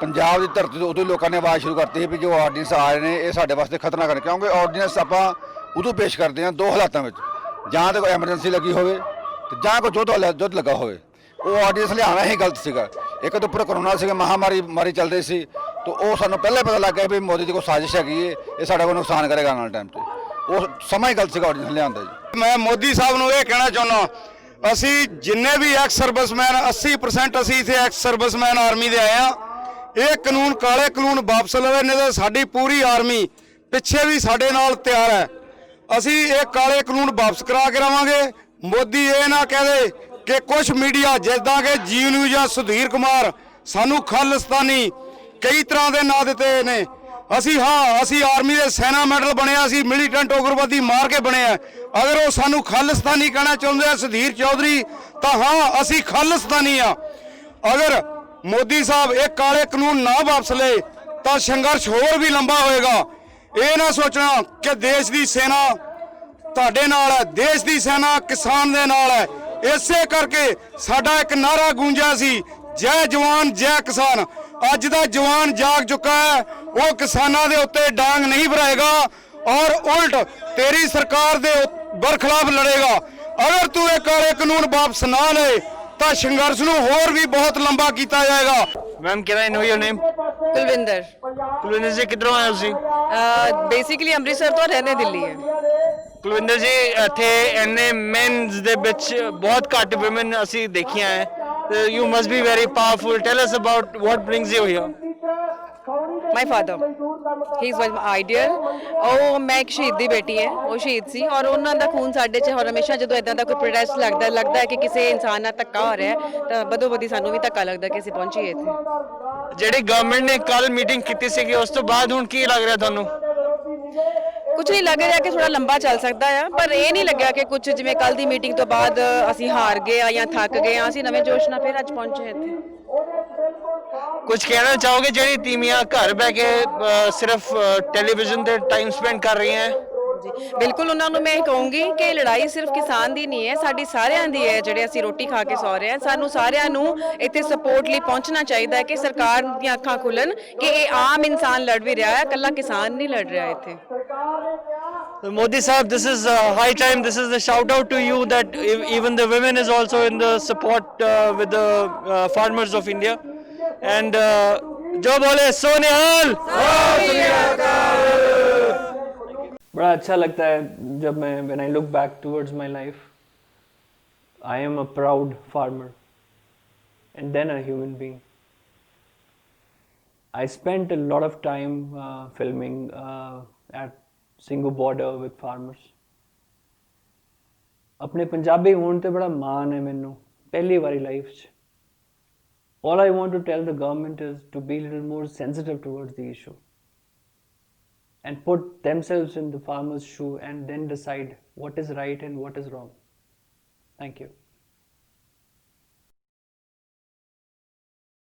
ਪੰਜਾਬ ਦੀ ਧਰਤੀ ਤੋਂ, ਉਦੋਂ ਲੋਕਾਂ ਨੇ ਆਵਾਜ਼ ਸ਼ੁਰੂ ਕਰਤੀ ਵੀ ਜੋ ਆਰਡੀਨੈਂਸ ਆਏ ਨੇ ਇਹ ਸਾਡੇ ਵਾਸਤੇ ਖਤਰਨਾਕ ਨੇ, ਕਿਉਂਕਿ ਆਰਡੀਨੈਂਸ ਆਪਾਂ ਉਦੋਂ ਪੇਸ਼ ਕਰਦੇ ਹਾਂ ਦੋ ਹਾਲਾਤਾਂ ਵਿੱਚ, ਜਾਂ ਤਾਂ ਕੋਈ ਐਮਰਜੈਂਸੀ ਲੱਗੀ ਹੋਵੇ ਤੇ ਜਾਂ ਕੋਈ ਜੁੱਧ ਲੱਗਾ ਹੋਵੇ। ਉਹ ਆਰਡੀਨੈਂਸ ਲਿਆਉਣਾ ਹੀ ਗਲਤ ਸੀਗਾ। ਇੱਕ ਤਾਂ ਉੱਪਰ ਕਰੋਨਾ ਸੀਗਾ, ਮਹਾਮਾਰੀ ਚੱਲ ਰਹੀ ਸੀ, ਤਾਂ ਉਹ ਸਾਨੂੰ ਪਹਿਲਾਂ ਪਤਾ ਲੱਗ ਗਿਆ ਵੀ ਮੋਦੀ ਦੀ ਕੋਈ ਸਾਜ਼ਿਸ਼ ਹੈਗੀ ਹੈ, ਇਹ ਸਾਡਾ ਕੋਈ ਨੁਕਸਾਨ ਕਰੇਗਾ ਆਉਣ ਵਾਲੇ ਟਾਈਮ 'ਤੇ। ਉਹ ਸਮਾਂ ਹੀ ਗਲਤ ਸੀਗਾ ਆਰਡੀਨੈਂਸ ਲਿਆਉਣ ਦਾ ਜੀ। ਮੈਂ ਮੋਦੀ ਸਾਹਿਬ ਨੂੰ ਇਹ ਕਹਿਣਾ ਚਾਹੁੰਦਾ, ਅਸੀਂ ਜਿੰਨੇ ਵੀ ਐਕਸ ਸਰਵਿਸਮੈਨ 80% ਅਸੀਂ ਇੱਥੇ ਐਕਸ ਸਰਵਿਸਮੈਨ ਆਰਮੀ ਦੇ ਆਏ ਆ। ਇਹ ਕਾਨੂੰਨ ਕਾਲੇ ਕਾਨੂੰਨ ਵਾਪਸ ਲਵੇ, ਨਹੀਂ ਤਾਂ ਸਾਡੀ ਪੂਰੀ ਆਰਮੀ ਪਿੱਛੇ ਵੀ ਸਾਡੇ ਨਾਲ ਤਿਆਰ ਹੈ। ਅਸੀਂ ਇਹ ਕਾਲੇ ਕਾਨੂੰਨ ਵਾਪਸ ਕਰਾ ਕੇ ਰਵਾਂਗੇ। ਮੋਦੀ ਇਹ ਨਾ ਕਹਦੇ ਕਿ ਕੁਝ ਮੀਡੀਆ ਜਿੱਦਾਂ ਕਿ ਜੀ ਨਿਊਜ਼ ਜਾਂ ਸੁਧੀਰ ਕੁਮਾਰ ਸਾਨੂੰ ਖਾਲਿਸਤਾਨੀ ਕਈ ਤਰ੍ਹਾਂ ਦੇ ਨਾਂ ਦਿੱਤੇ ਨੇ। ਅਸੀਂ ਆਰਮੀ ਦੇ ਸੈਨਾ ਮੈਡਲ ਬਣੇ ਆ, ਅਸੀਂ ਮਿਲੀਟੈਂਟ ਉਗਰਵਾਦੀ ਮਾਰ ਕੇ ਬਣੇ ਆ। ਅਗਰ ਉਹ ਸਾਨੂੰ ਖਾਲਿਸਤਾਨੀ ਕਹਿਣਾ ਚਾਹੁੰਦੇ ਆ ਸੁਧੀਰ ਚੌਧਰੀ, ਤਾਂ ਹਾਂ ਅਸੀਂ ਖਾਲਿਸਤਾਨੀ ਆ। ਅਗਰ ਮੋਦੀ ਸਾਹਿਬ ਇਹ ਕਾਲੇ ਕਾਨੂੰਨ ਨਾ ਵਾਪਸ ਲਏ ਤਾਂ ਸੰਘਰਸ਼ ਹੋਰ ਵੀ ਲੰਬਾ ਹੋਏਗਾ। ਇਹ ਨਾ ਸੋਚਣਾ ਕਿ ਦੇਸ਼ ਦੀ ਸੈਨਾ ਤੁਹਾਡੇ ਨਾਲ ਹੈ, ਦੇਸ਼ ਦੀ ਸੈਨਾ ਕਿਸਾਨ ਦੇ ਨਾਲ ਹੈ। ਇਸੇ ਕਰਕੇ ਸਾਡਾ ਇੱਕ ਨਾਰਾ ਗੂੰਜਿਆ ਸੀ, ਜੈ ਜਵਾਨ ਜੈ ਕਿਸਾਨ। ਅੱਜ ਦਾ ਜਵਾਨ ਜਾਗ ਚੁੱਕਾ ਹੈ, ਉਹ ਕਿਸਾਨਾਂ ਦੇ ਉੱਤੇ ਡਾਂਗ ਨਹੀਂ ਭਰਾਏਗਾ ਔਰ ਉਲਟ ਤੇਰੀ ਸਰਕਾਰ ਦੇ ਬਰਖਲਾਫ ਲੜੇਗਾ। ਅਗਰ ਤੂੰ ਇਹ ਕਾਲੇ ਕਾਨੂੰਨ ਵਾਪਸ ਨਾ ਲਏ ਤਾਂ ਸੰਘਰਸ਼ ਨੂੰ ਹੋਰ ਵੀ ਬਹੁਤ ਲੰਬਾ ਕੀਤਾ ਜਾਏਗਾ। Ma'am can I know your name? Kulwinder. Kulwinder ji किधरों आए हो ਤੁਸੀਂ? ਬੇਸਿਕਲੀ ਅੰਮ੍ਰਿਤਸਰ ਤੋਂ ਰਹਿੰਦੇ ਦਿੱਲੀ ਹੈ। ਕੁਲਵਿੰਦਰ ਜੀ ਇੱਥੇ ਇੰਨੇ ਮੈਨਸ ਦੇ ਵਿੱਚ ਬਹੁਤ ਘੱਟ ਔਮਨ ਅਸੀਂ ਦੇਖੀਆਂ ਹੈ। You must be very powerful. Tell us about what brings you here. My father he is my ideal. ਉਹ ਮੈਂ ਇੱਕ ਸ਼ਹੀਦ ਦੀ ਬੇਟੀ ਹੈ, ਉਹ ਸ਼ਹੀਦ ਸੀ ਔਰ ਉਹਨਾਂ ਦਾ ਖੂਨ ਸਾਡੇ 'ਚ ਹਮੇਸ਼ਾ ਜਦੋਂ ਇਦਾਂ ਦਾ ਕੋਈ ਪ੍ਰੋਟੈਸਟ ਲੱਗਦਾ ਹੈ ਕਿ ਕਿਸੇ ਇਨਸਾਨ ਨਾਲ ਧੱਕਾ ਹੋ ਰਿਹਾ ਹੈ ਤਾਂ ਬਦੋ ਬਦੀ ਸਾਨੂੰ ਵੀ ਧੱਕਾ ਲੱਗਦਾ ਕਿ ਅਸੀਂ ਪਹੁੰਚੀਏ ਇੱਥੇ। ਜਿਹੜੀ ਗਵਰਨਮੈਂਟ ਨੇ ਕੱਲ ਮੀਟਿੰਗ ਕੀਤੀ ਸੀਗੀ ਉਸ ਤੋਂ ਬਾਅਦ ਹੁਣ ਕੀ ਲੱਗ ਰਿਹਾ ਤੁਹਾਨੂੰ? ਕੁਝ ਨਹੀਂ ਲੱਗ ਰਿਹਾ ਕਿ ਥੋੜਾ ਲੰਬਾ ਚੱਲ ਸਕਦਾ ਆ, ਪਰ ਇਹ ਨਹੀਂ ਲੱਗਿਆ ਕਿ ਕੁਝ ਜਿਵੇਂ ਕੱਲ ਦੀ ਮੀਟਿੰਗ ਤੋਂ ਬਾਅਦ ਅਸੀਂ ਹਾਰ ਗਏ ਆ ਜਾਂ ਥੱਕ ਗਏ ਆ। ਅਸੀਂ ਨਵੇਂ ਜੋਸ਼ ਨਾਲ ਫਿਰ ਅੱਜ ਪਹੁੰਚੇ ਇੱਥੇ। ਕੁਝ ਕਹਿਣਾ ਚਾਹੋਗੇ ਜਿਹੜੀ ਤੀਮੀਆਂ ਘਰ ਬਹਿ ਕੇ ਸਿਰਫ ਟੈਲੀਵਿਜ਼ਨ ਤੇ ਟਾਈਮ ਸਪੈਂਡ ਕਰ ਰਹੀਆਂ ਹੈ? ਜੀ ਬਿਲਕੁਲ, ਉਹਨਾਂ ਨੂੰ ਮੈਂ ਇਹ ਕਹੂੰਗੀ ਕਿ ਲੜਾਈ ਸਿਰਫ ਕਿਸਾਨ ਦੀ ਨਹੀਂ ਹੈ, ਸਾਡੀ ਸਾਰਿਆਂ ਦੀ ਹੈ। ਜਿਹੜੇ ਅਸੀਂ ਰੋਟੀ ਖਾ ਕੇ ਸੌ ਰਹੇ ਹਾਂ, ਸਾਨੂੰ ਸਾਰਿਆਂ ਨੂੰ ਇੱਥੇ ਸਪੋਰਟ ਲਈ ਪਹੁੰਚਣਾ ਚਾਹੀਦਾ ਹੈ ਕਿ ਸਰਕਾਰ ਦੀਆਂ ਅੱਖਾਂ ਖੁੱਲਣ ਕਿ ਇਹ ਆਮ ਇਨਸਾਨ ਲੜ ਵੀ ਰਿਹਾ ਹੈ, ਇਕੱਲਾ ਕਿਸਾਨ ਨਹੀਂ ਲੜ ਰਿਹਾ ਇੱਥੇ। Modi sahab, this is high time. This is a shout out to you that even the women is also in the support with the farmers of India. And जो बोले सो निहाल। बड़ा अच्छा लगता है जब मैं when I look back towards my life, I am a proud farmer and then a human being. I spent a lot of time filming at Singhu border with farmers. ਆਪਣੇ ਪੰਜਾਬੀ ਹੋਣ ਤੇ ਬੜਾ ਮਾਣ ਹੈ ਮੈਨੂੰ ਪਹਿਲੀ ਵਾਰੀ ਲਾਈਫ 'ਚ। All I want to tell the government is to be a little more sensitive towards the issue and put themselves in the farmer's shoe and then decide what is right and what is wrong. Thank you.